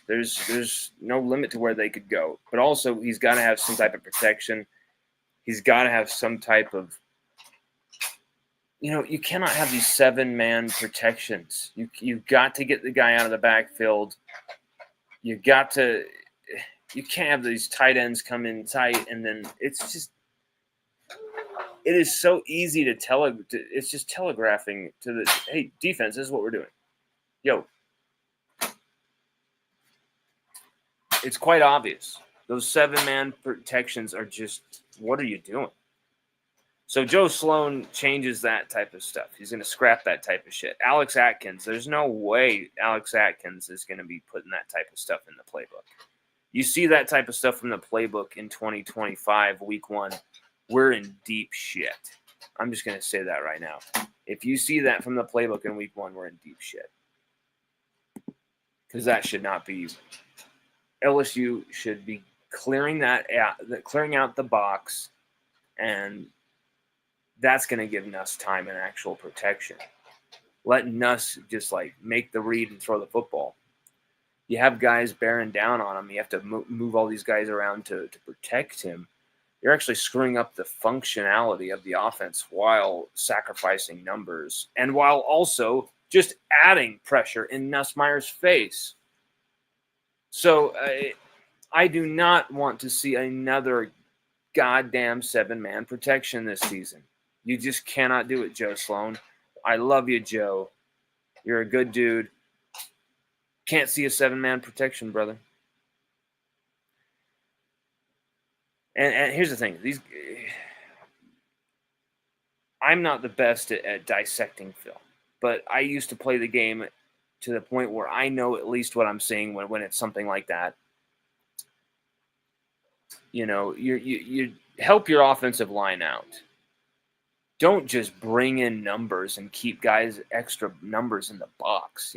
there's no limit to where they could go. But also, he's got to have some type of protection. He's got to have some type of, you cannot have these 7-man protections. You've got to get the guy out of the backfield. You can't have these tight ends come in tight. And then it's just, it is so easy to it's just telegraphing to the, hey, defense, this is what we're doing. Yo. It's quite obvious. Those 7-man protections are just, what are you doing? So Joe Sloan changes that type of stuff. He's going to scrap that type of shit. Alex Atkins, there's no way Alex Atkins is going to be putting that type of stuff in the playbook. You see that type of stuff from the playbook in 2025, week 1, we're in deep shit. I'm just going to say that right now. If you see that from the playbook in week 1, we're in deep shit. Because that should not be. LSU should be clearing out the box, and that's going to give Nuss time and actual protection. Let Nuss just make the read and throw the football. You have guys bearing down on him. You have to move all these guys around to protect him. You're actually screwing up the functionality of the offense while sacrificing numbers and while also just adding pressure in Nuss Meyer's face. So I do not want to see another goddamn 7-man protection this season. You just cannot do it, Joe Sloan. I love you, Joe. You're a good dude. Can't see a 7-man protection, brother. And here's the thing. I'm not the best at dissecting film, but I used to play the game to the point where I know at least what I'm seeing when it's something like that. You help your offensive line out. Don't just bring in numbers and keep guys extra numbers in the box,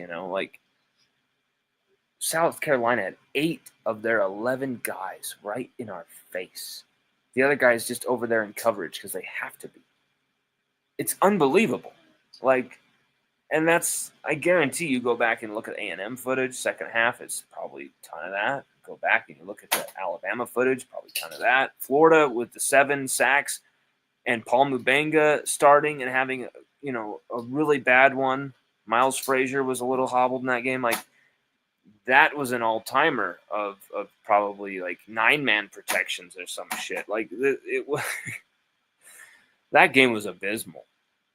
South Carolina had 8 of their 11 guys right in our face. The other guys just over there in coverage because they have to be. It's unbelievable. And that's, I guarantee you go back and look at A&M footage, second half, it's probably a ton of that. Go back and you look at the Alabama footage, probably a ton of that. Florida with the 7 sacks and Paul Mubenga starting and having, a really bad one. Miles Frazier was a little hobbled in that game. That was an all-timer of probably 9-man protections or some shit. It was That game was abysmal.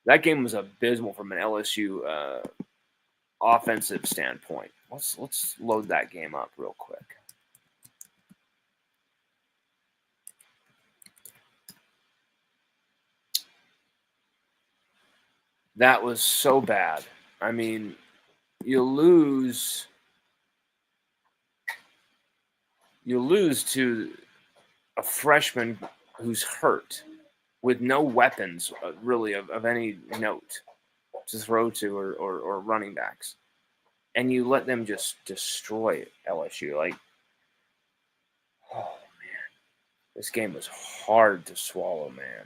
That game was abysmal from an LSU offensive standpoint. Let's load that game up real quick. That was so bad. I mean, you lose to a freshman who's hurt with no weapons really of any note to throw to or running backs. And you let them just destroy LSU. Like, oh, man. This game was hard to swallow, man.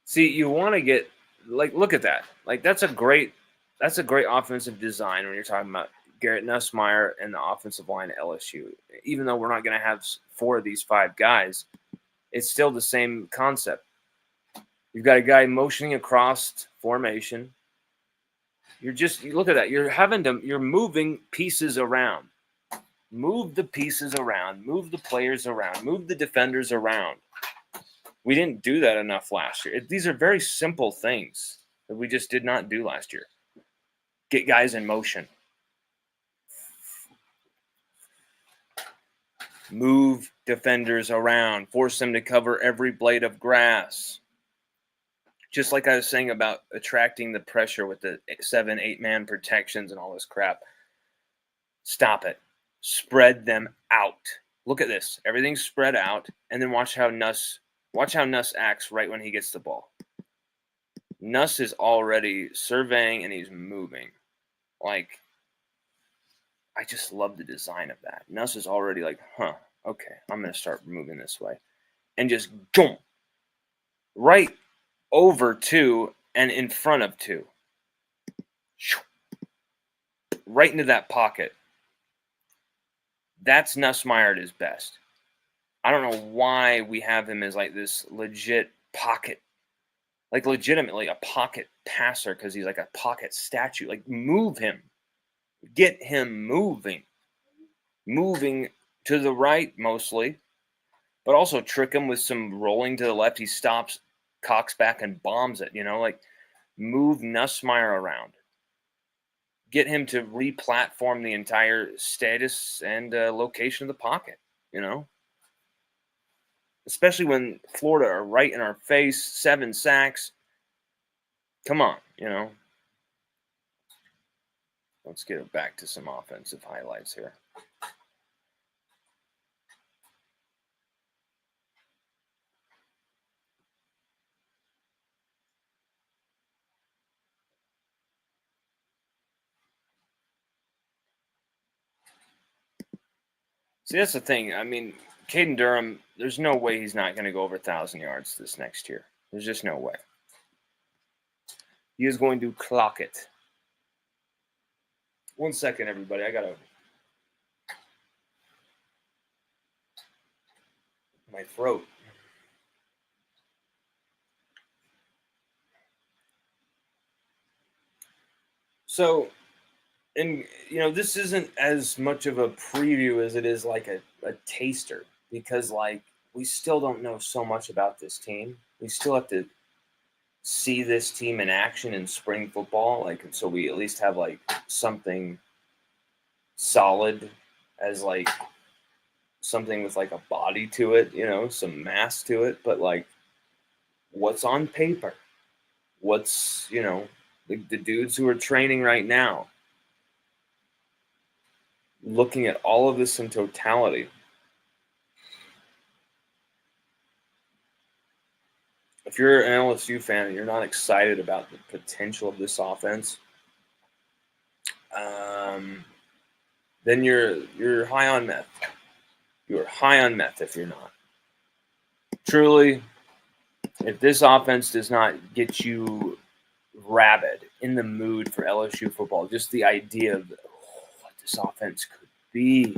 See, you want to get, like, look at that. Like, that's a great offensive design when you're talking about Garrett Nussmeier and the offensive line at LSU. Even though we're not going to have 4 of these 5 guys, it's still the same concept. You've got a guy motioning across formation. You look at that. You're moving pieces around. Move the pieces around. Move the players around. Move the defenders around. We didn't do that enough last year. These are very simple things that we just did not do last year. Get guys in motion. Move defenders around. Force them to cover every blade of grass. Just like I was saying about attracting the pressure with the 7-8 man protections and all this crap. Stop it. Spread them out. Look at this. Everything's spread out. And then watch how Nuss acts right when he gets the ball. Nuss is already surveying and he's moving. Like, I just love the design of that. Nuss is already like, okay, I'm going to start moving this way. And just jump right over 2 and in front of 2. Right into that pocket. That's Nussmeier at his best. I don't know why we have him as like this legit pocket, like legitimately a pocket passer because he's like a pocket statue. Like, move him. Get him moving. Moving to the right mostly, but also trick him with some rolling to the left. He stops, cocks back, and bombs it. Like, move Nussmeier around. Get him to re-platform the entire status and location of the pocket, Especially when Florida are right in our face, 7 sacks. Come on, Let's get it back to some offensive highlights here. See, that's the thing. I mean, Caden Durham, there's no way he's not going to go over 1,000 yards this next year. There's just no way. He is going to clock it. 1 second, everybody. I got to... my throat. So, and this isn't as much of a preview as it is like a taster, because like we still don't know so much about this team. We still have to see this team in action in spring football, like, so we at least have like something solid as like something with like a body to it, some mass to it. But like, what's on paper? What's the dudes who are training right now? Looking at all of this in totality, if you're an LSU fan and you're not excited about the potential of this offense, then you're high on meth. You're high on meth if you're not. Truly, if this offense does not get you rabid, in the mood for LSU football, just the idea of what this offense could be,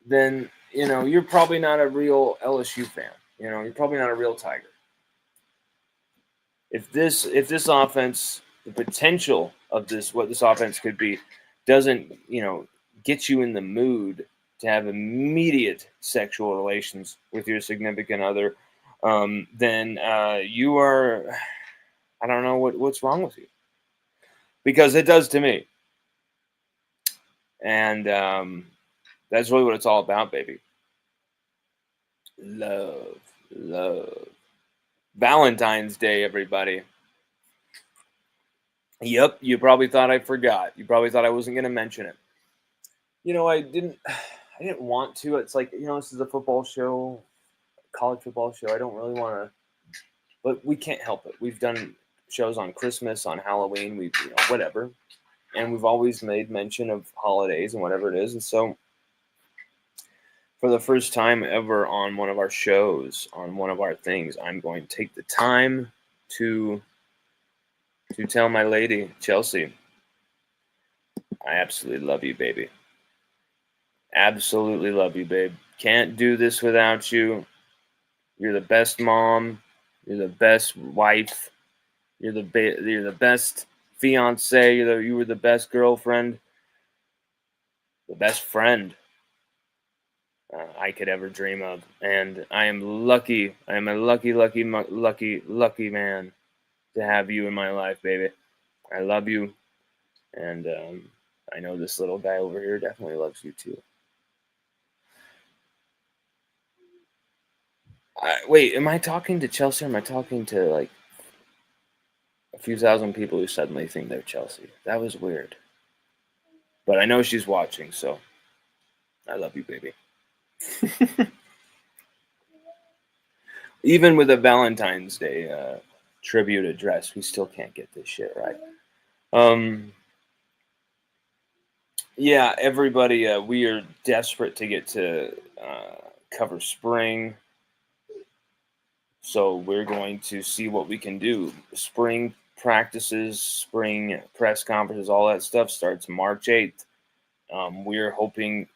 then, you're probably not a real LSU fan. You're probably not a real Tiger. If this offense, the potential of what this offense could be, doesn't, get you in the mood to have immediate sexual relations with your significant other, then you are, I don't know what's wrong with you, because it does to me. And that's really what it's all about, baby. Love, love. Valentine's Day, everybody. Yep, you probably thought I forgot. You probably thought I wasn't going to mention it. You know, I didn't want to. It's like, this is a football show, college football show. I don't really want to, but we can't help it. We've done shows on Christmas, on Halloween, whatever. And we've always made mention of holidays and whatever it is. And so for the first time ever on one of our shows, on one of our things, I'm going to take the time to tell my lady, Chelsea, I absolutely love you, baby. Absolutely love you, babe. Can't do this without you. You're the best mom. You're the best wife. You're the best fiance. You were the best girlfriend. The best friend I could ever dream of. And I am lucky. I am a lucky man to have you in my life, baby. I love you. And I know this little guy over here definitely loves you too. Wait, am I talking to Chelsea or am I talking to like a few thousand people who suddenly think they're Chelsea? That was weird. But I know she's watching, so I love you, baby. Even with a Valentine's Day tribute address, we still can't get this shit right. Yeah, everybody, we are desperate to get to cover spring. So we're going to see what we can do. Spring practices, spring press conferences, all that stuff starts March 8th. We're hoping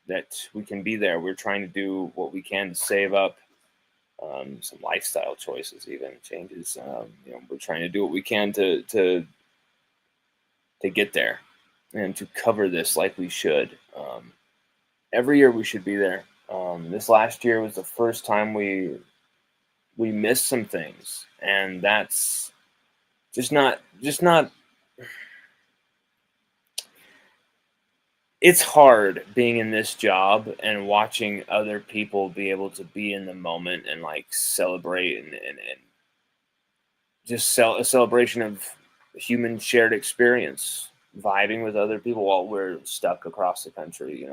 that we can be there. We're trying to do what we can to save up some lifestyle choices, even changes. We're trying to do what we can to get there and to cover this like we should. Every year we should be there. This last year was the first time we missed some things, and that's just not. It's hard being in this job and watching other people be able to be in the moment and like celebrate and just a celebration of human shared experience, vibing with other people while we're stuck across the country.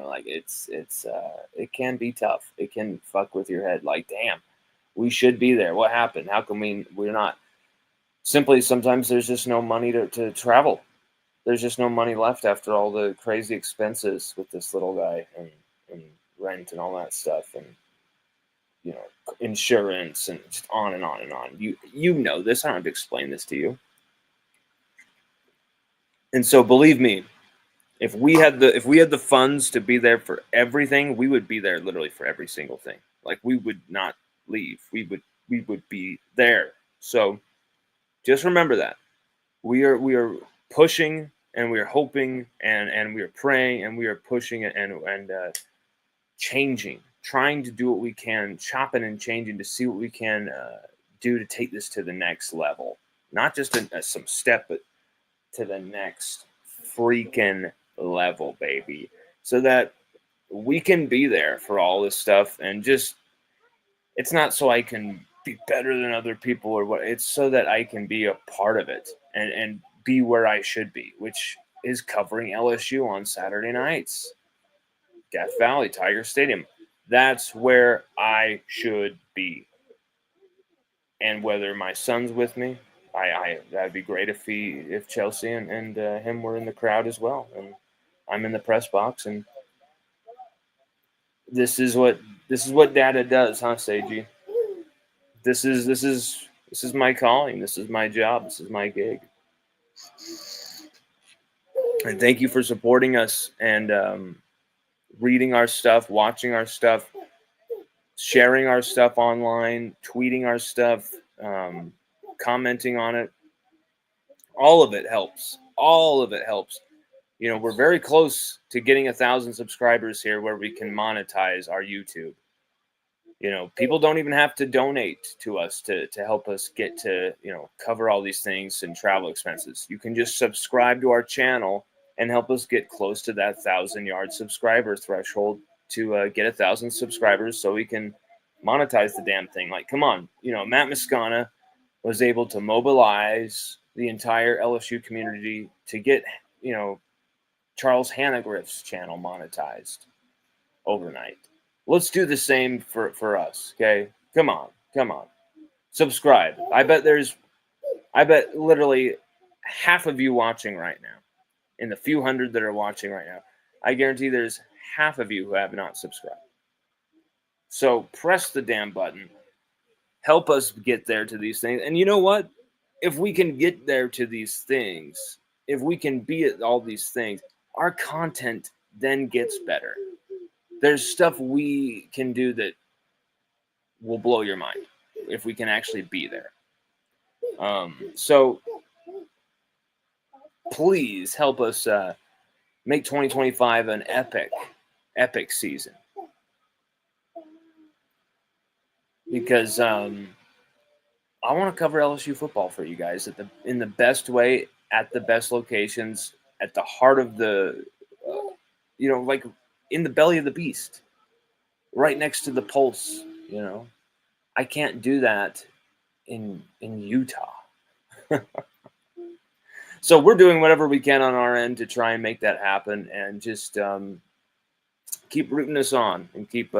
It can be tough. It can fuck with your head. Like, damn, we should be there. What happened? How come we're not? Simply, sometimes there's just no money to travel. There's just no money left after all the crazy expenses with this little guy and rent and all that stuff, and insurance and just on and on and on. You know this. I don't have to explain this to you. And so, believe me, if we had the funds to be there for everything, we would be there literally for every single thing. Like, we would not leave. We would be there. So just remember that we are pushing, and we are hoping, and we are praying, and we are pushing and changing, trying to do what we can, chopping and changing to see what we can do to take this to the next level. Not just some step, but to the next freaking level, baby. So that we can be there for all this stuff, and just, it's not so I can be better than other people or what, it's so that I can be a part of it and be where I should be, which is covering LSU on Saturday nights. Death Valley, Tiger Stadium. That's where I should be. And whether my son's with me, that'd be great if Chelsea and him were in the crowd as well, and I'm in the press box. And this is what Dada does, huh, Seiji? This is my calling. This is my job. This is my gig. And thank you for supporting us and reading our stuff, watching our stuff, sharing our stuff online, tweeting our stuff, commenting on it. All of it helps. All of it helps. You know, we're very close to getting 1,000 subscribers here where we can monetize our YouTube. You know, people don't even have to donate to us to help us get to, you know, cover all these things and travel expenses. You can just subscribe to our channel and help us get close to that 1,000-yard subscriber threshold to get 1,000 subscribers so we can monetize the damn thing. Like, come on, you know, Matt Moscona was able to mobilize the entire LSU community to get, you know, Charles Hannagriff's channel monetized overnight. Let's do the same for us, okay? Come on. Subscribe. I bet literally half of you watching right now, in the few hundred that are watching right now, I guarantee there's half of you who have not subscribed. So press the damn button. Help us get there to these things. And you know what? If we can get there to these things, if we can be at all these things, our content then gets better. There's stuff we can do that will blow your mind if we can actually be there. So please help us make 2025 an epic season. Because I want to cover LSU football for you guys in the best way, at the best locations, at the heart of the, you know, like in the belly of the beast, right next to the pulse. You know, I can't do that in Utah. So we're doing whatever we can on our end to try and make that happen, and just keep rooting us on and keep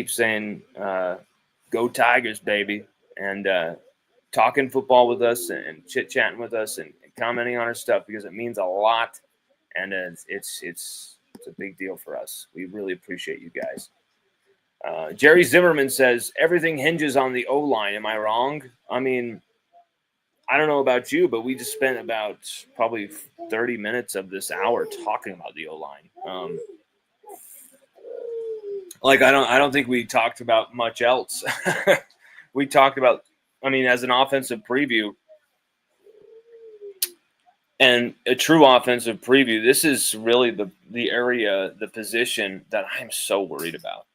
saying go Tigers, baby, and talking football with us and chit-chatting with us and commenting on our stuff, because it means a lot, and it's a big deal for us. We really appreciate you guys. Jerry Zimmerman says, everything hinges on the O-line. Am I wrong? I mean, I don't know about you, but we just spent about probably 30 minutes of this hour talking about the O-line. Like, I don't think we talked about much else. We talked about, I mean, as an offensive preview and a true offensive preview, this is really the area, the position that I'm so worried about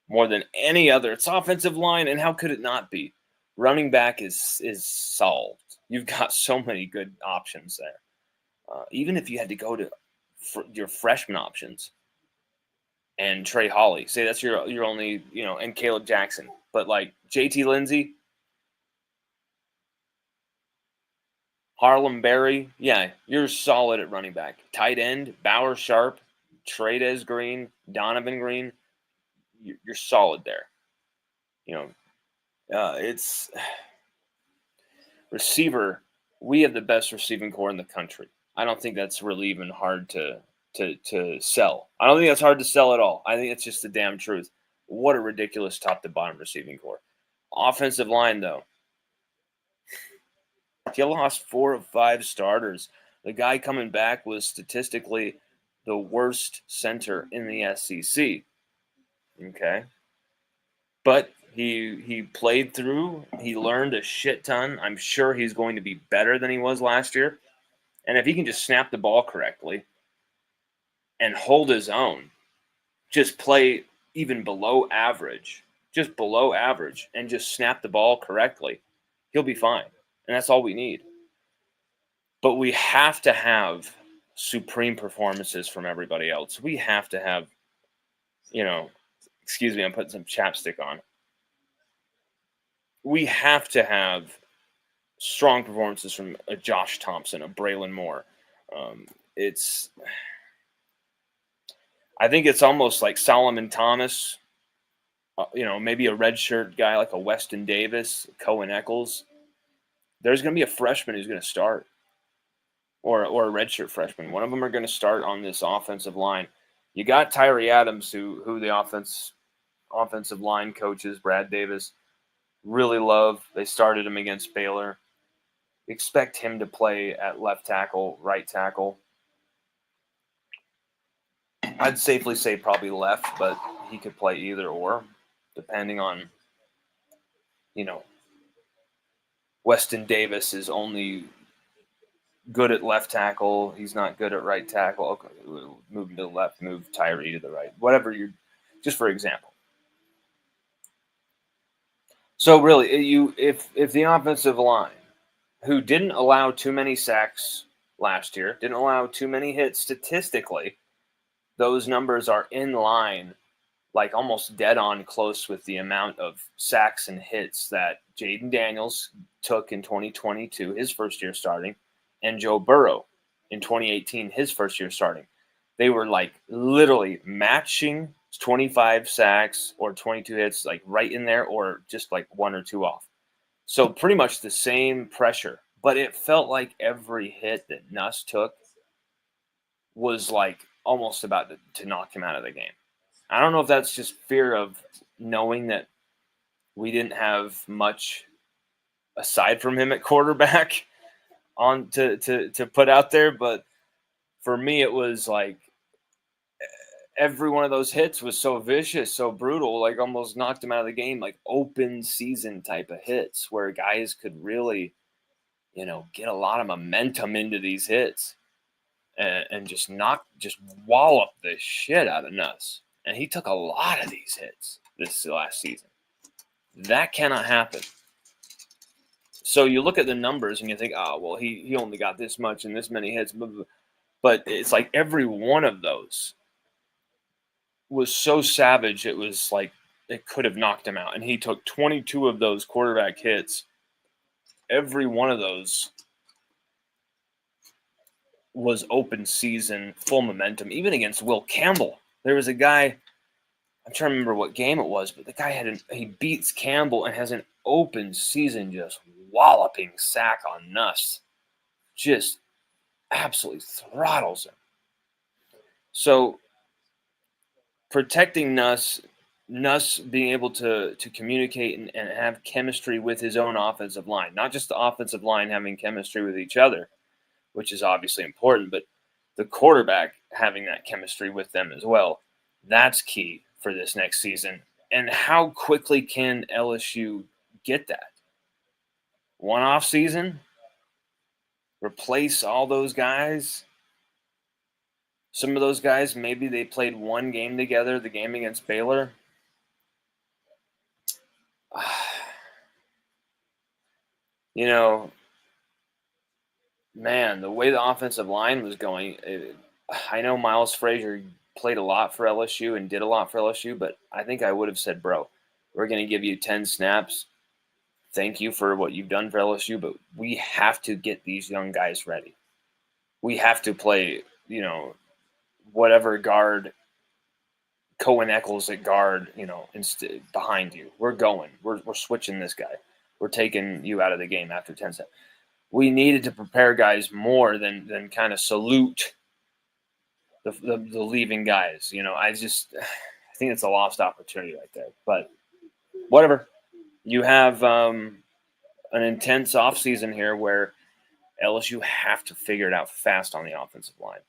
more than any other. It's offensive line, and how could it not be? Running back is solved. You've got so many good options there. Even if you had to go to your freshman options and Trey Holly, say that's your only, you know, and Caleb Jackson, but like JT Lindsey, Harlem Berry, yeah, you're solid at running back. Tight end, Bauer Sharp, Trades Green, Donovan Green, you're solid there. You know, it's receiver. We have the best receiving core in the country. I don't think that's really even hard to sell. I don't think that's hard to sell at all. I think it's just the damn truth. What a ridiculous top to bottom receiving core. Offensive line, though. You lost 4 of 5 starters. The guy coming back was statistically the worst center in the SEC. Okay. But he played through. He learned a shit ton. I'm sure he's going to be better than he was last year. And if he can just snap the ball correctly and hold his own, just play even below average, and just snap the ball correctly, he'll be fine. And that's all we need. But we have to have supreme performances from everybody else. We have to have, you know, excuse me, I'm putting some chapstick on. We have to have strong performances from a Josh Thompson, a Braylon Moore. I think it's almost like Solomon Thomas, you know, maybe a redshirt guy like a Weston Davis, Cohen Eccles. There's going to be a freshman who's going to start, or a redshirt freshman. One of them are going to start on this offensive line. You got Tyree Adams, who the offensive line coaches, Brad Davis, really love. They started him against Baylor. Expect him to play at left tackle, right tackle. I'd safely say probably left, but he could play either or, depending on, you know, Weston Davis's only good at left tackle. He's not good at right tackle. Okay, move him to the left, move Tyree to the right. Whatever you're, just for example. So really, if the offensive line, who didn't allow too many sacks last year, didn't allow too many hits statistically, those numbers are in line, like almost dead on close with the amount of sacks and hits that Jaden Daniels took in 2022, his first year starting, and Joe Burrow in 2018, his first year starting. They were like literally matching 25 sacks or 22 hits, like right in there, or just like 1 or 2 off. So pretty much the same pressure, but it felt like every hit that Nuss took was like almost about to knock him out of the game. I don't know if that's just fear of knowing that we didn't have much aside from him at quarterback on to put out there, but for me it was like every one of those hits was so vicious, so brutal, like almost knocked him out of the game, like open season type of hits where guys could really, get a lot of momentum into these hits and just wallop the shit out of Nuss. And he took a lot of these hits this last season. That cannot happen. So you look at the numbers and you think, oh, well, he only got this much and this many hits. But it's like every one of those was so savage, it was like it could have knocked him out. And he took 22 of those quarterback hits. Every one of those was open season, full momentum, even against Will Campbell. There was a guy, I'm trying to remember what game it was, but the guy he beats Campbell and has an open season just walloping sack on Nuss. Just absolutely throttles him. So protecting Nuss being able to communicate and have chemistry with his own offensive line, not just the offensive line having chemistry with each other, which is obviously important, but the quarterback having that chemistry with them as well. That's key for this next season. And how quickly can LSU get that? One off season? Replace all those guys? Some of those guys, maybe they played one game together, the game against Baylor. Man, the way the offensive line was going, I know Miles Frazier played a lot for LSU and did a lot for LSU, but I think I would have said, bro, we're going to give you 10 snaps. Thank you for what you've done for LSU, but we have to get these young guys ready. We have to play, whatever guard, Cohen Eccles at guard, instead behind you. We're going. We're switching this guy. We're taking you out of the game after 10 snaps. We needed to prepare guys more than kind of salute the leaving guys. I think it's a lost opportunity right there. But whatever. You have an intense offseason here where LSU have to figure it out fast on the offensive line.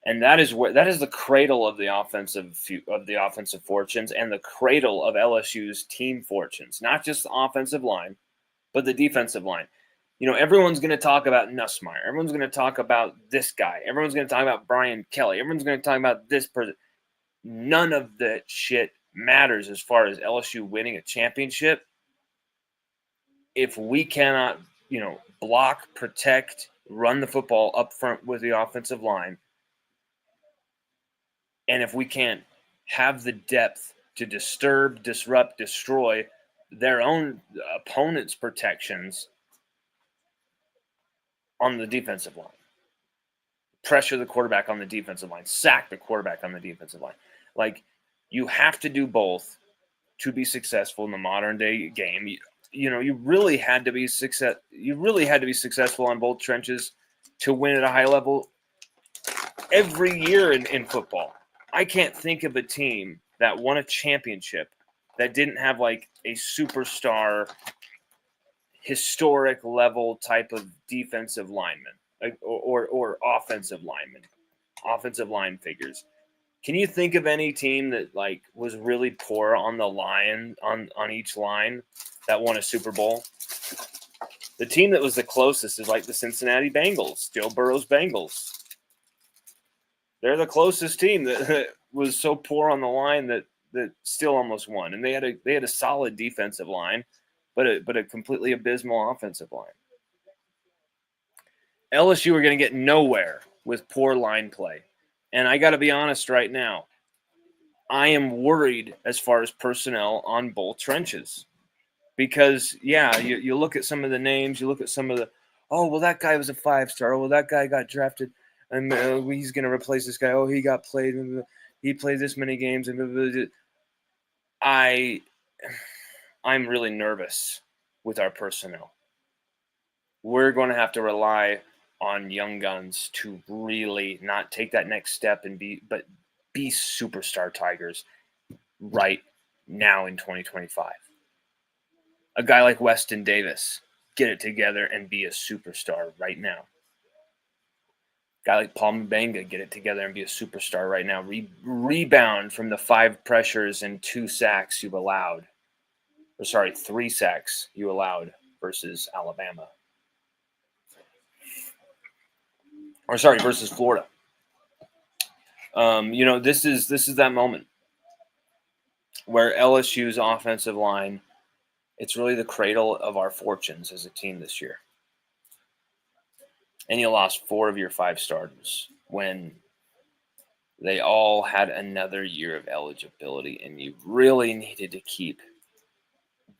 And that is the cradle of the offensive fortunes and the cradle of LSU's team fortunes, not just the offensive line, but the defensive line. Everyone's going to talk about Nussmeier. Everyone's going to talk about this guy. Everyone's going to talk about Brian Kelly. Everyone's going to talk about this person. None of that shit matters as far as LSU winning a championship if we cannot, block, protect, run the football up front with the offensive line. And if we can't have the depth to disturb, disrupt, destroy their own opponent's protections on the defensive line, pressure the quarterback on the defensive line, sack the quarterback on the defensive line. Like, you have to do both to be successful in the modern day game. You really had to be successful on both trenches to win at a high level every year in football. I can't think of a team that won a championship that didn't have like a superstar, historic level type of defensive lineman or offensive line figures. Can you think of any team that like was really poor on the line on each line that won a Super Bowl? The team that was the closest is like the Cincinnati Bengals, Joe Burrow's Bengals. They're the closest team that was so poor on the line that still almost won. And they had a solid defensive line, but a completely abysmal offensive line. LSU are going to get nowhere with poor line play. And I got to be honest right now, I am worried as far as personnel on both trenches. Because, yeah, you look at some of the names, you look at some of the, oh, well, that guy was a 5-star. Oh, well, that guy got drafted, and he's going to replace this guy. Oh, he got played. He played this many games. And I'm really nervous with our personnel. We're going to have to rely on young guns to really not take that next step and be superstar Tigers right now in 2025. A guy like Weston Davis, get it together and be a superstar right now. A guy like Paul Mbenga, get it together and be a superstar right now. Rebound from the 5 pressures and 2 sacks you've allowed. 3 sacks you allowed versus Alabama. Versus Florida. This is that moment where LSU's offensive line, it's really the cradle of our fortunes as a team this year. And you lost 4 of your 5 starters when they all had another year of eligibility, and you really needed to keep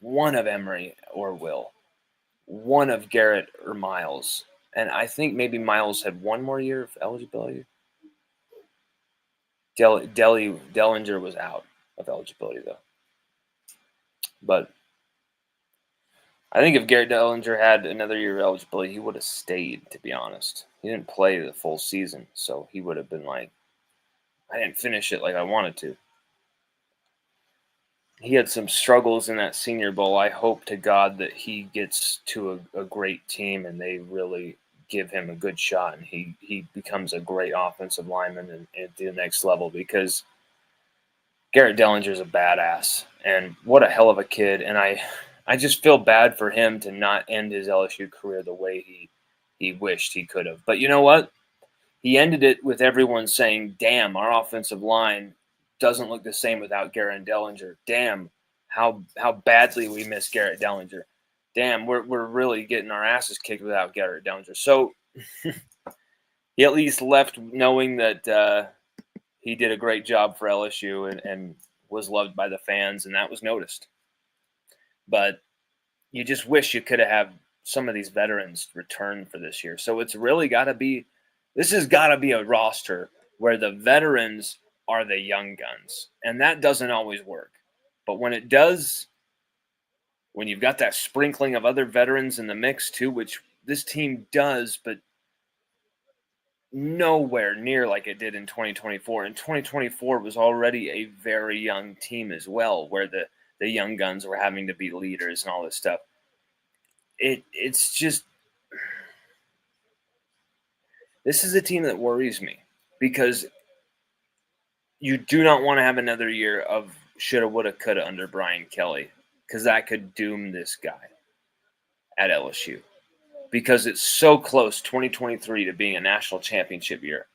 one of Emory or Will, one of Garrett or Miles. And I think maybe Miles had 1 more year of eligibility. Dellinger was out of eligibility, though. But I think if Garrett Dellinger had another year of eligibility, he would have stayed, to be honest. He didn't play the full season, so he would have been like, I didn't finish it like I wanted to. He had some struggles in that Senior Bowl. I hope to God that he gets to a great team and they really give him a good shot and he becomes a great offensive lineman at the next level, because Garrett Dellinger is a badass, and what a hell of a kid. And I just feel bad for him to not end his LSU career the way he wished he could have. But you know what? He ended it with everyone saying, damn, our offensive line doesn't look the same without Garrett Dellinger. Damn, how badly we miss Garrett Dellinger. Damn, we're really getting our asses kicked without Garrett Dellinger. So he at least left knowing that he did a great job for LSU and was loved by the fans, and that was noticed. But you just wish you could have some of these veterans return for this year. So it's really got to be – this has got to be a roster where the veterans are the young guns, and that doesn't always work. But when it does, when you've got that sprinkling of other veterans in the mix too, which this team does, but nowhere near like it did in 2024. And 2024 was already a very young team as well, where the young guns were having to be leaders and all this stuff. It's just, this is a team that worries me, because you do not want to have another year of shoulda, woulda, coulda under Brian Kelly, because that could doom this guy at LSU, because it's so close, 2023, to being a national championship year.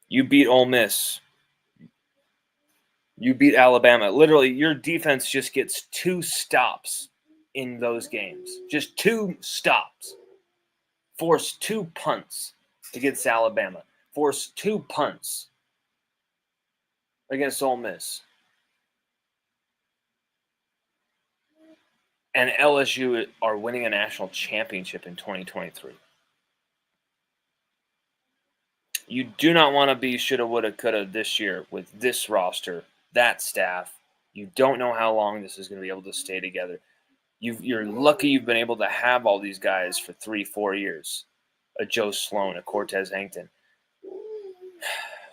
You beat Ole Miss. You beat Alabama. Literally, your defense just gets 2 stops in those games. Just 2 stops. Force 2 punts against Alabama. Force 2 punts against Ole Miss. And LSU are winning a national championship in 2023. You do not want to be shoulda, woulda, coulda this year with this roster, that staff. You don't know how long this is going to be able to stay together. You're lucky you've been able to have all these guys for 3-4 years. A Joe Sloan, a Cortez Hankton.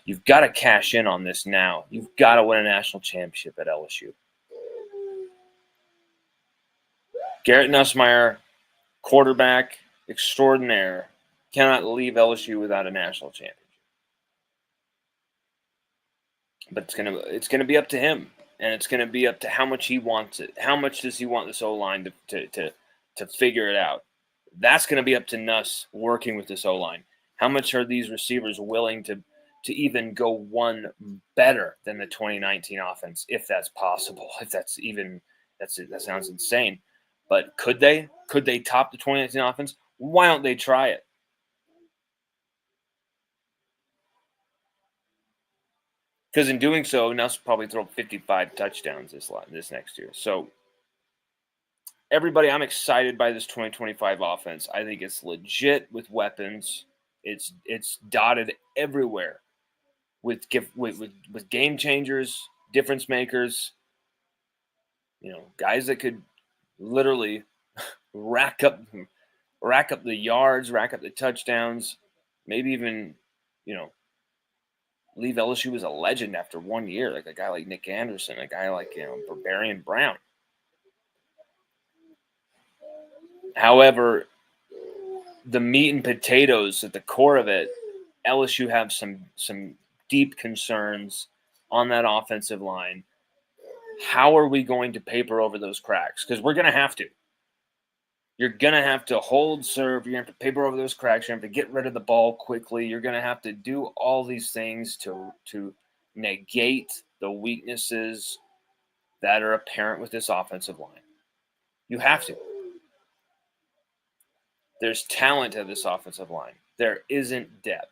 You've got to cash in on this now. You've got to win a national championship at LSU. Garrett Nussmeier, quarterback extraordinaire, cannot leave LSU without a national championship. But it's gonna be up to him, and it's gonna be up to how much he wants it. How much does he want this O-line to to figure it out. That's going to be up to Nuss working with this O-line. How much are these receivers willing to even go one better than the 2019 offense, if that's possible? If that's even that sounds insane. But could they? Could they top the 2019 offense? Why don't they try it? Because in doing so, Nuss will probably throw 55 touchdowns this next year. So everybody, I'm excited by this 2025 offense. I think it's legit with weapons. It's dotted everywhere with game changers, difference makers. Guys that could literally rack up the yards, rack up the touchdowns, maybe even leave LSU as a legend after 1 year, like a guy like Nick Anderson, a guy like Barbarian Brown. However, the meat and potatoes at the core of it, LSU have some deep concerns on that offensive line. How are we going to paper over those cracks? Because we're going to have to. You're going to have to hold serve. You're going to have to paper over those cracks. You're going to have to get rid of the ball quickly. You're going to have to do all these things to negate the weaknesses that are apparent with this offensive line. You have to. There's talent at this offensive line. There isn't depth.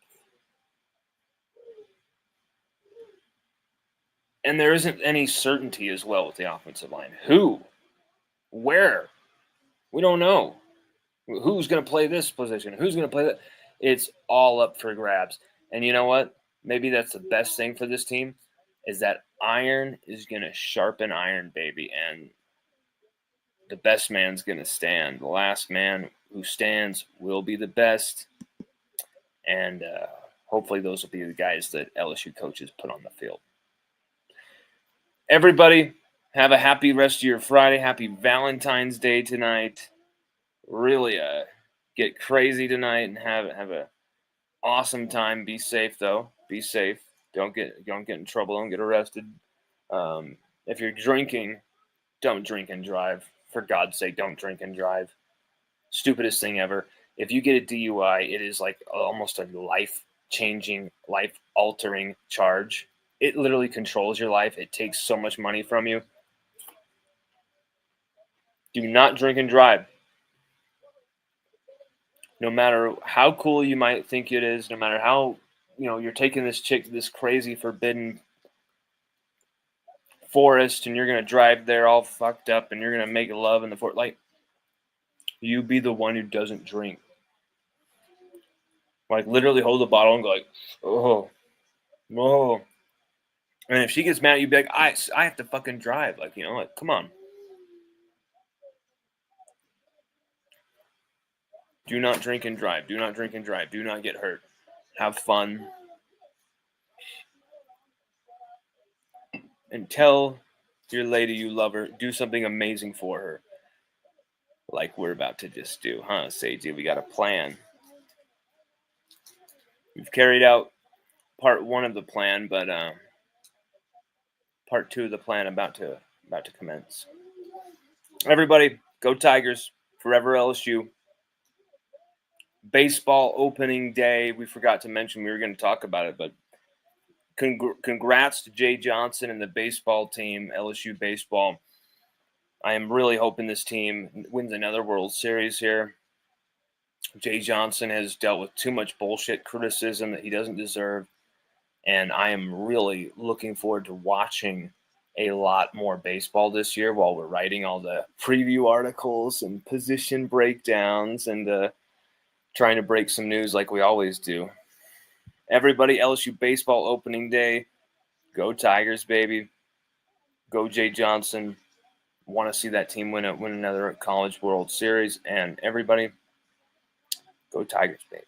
And there isn't any certainty as well with the offensive line. Who? Where? We don't know. Who's going to play this position? Who's going to play that? It's all up for grabs. And you know what? Maybe that's the best thing for this team is that iron is going to sharpen iron, baby. And the best man's going to stand. The last man who stands will be the best. And hopefully those will be the guys that LSU coaches put on the field. Everybody, have a happy rest of your Friday. Happy Valentine's Day tonight. Really get crazy tonight and have an awesome time. Be safe, though. Be safe. Don't get in trouble. Don't get arrested. If you're drinking, don't drink and drive. For God's sake, don't drink and drive. Stupidest thing ever. If you get a DUI, it is like almost a life-changing, life-altering charge. It literally controls your life. It takes so much money from you. Do not drink and drive. No matter how cool you might think it is, no matter how, you're taking this chick to this crazy forbidden forest and you're going to drive there all fucked up and you're going to make love in the forest. Like, you be the one who doesn't drink. Like, literally hold the bottle and go like, oh. And if she gets mad, you'd be like, I have to fucking drive. Like, come on. Do not drink and drive. Do not drink and drive. Do not get hurt. Have fun. And tell your lady you love her. Do something amazing for her. Like we're about to just do, huh, Seiji? We got a plan. We've carried out part 1 of the plan, but part 2 of the plan about to commence. Everybody, go Tigers. Forever LSU. Baseball opening day. We forgot to mention we were going to talk about it, but congrats to Jay Johnson and the baseball team, LSU baseball. I am really hoping this team wins another World Series here. Jay Johnson has dealt with too much bullshit criticism that he doesn't deserve, and I am really looking forward to watching a lot more baseball this year while we're writing all the preview articles and position breakdowns and trying to break some news like we always do. Everybody, LSU baseball opening day. Go Tigers, baby. Go Jay Johnson. Want to see that team win another College World Series. And everybody, go Tigers, baby.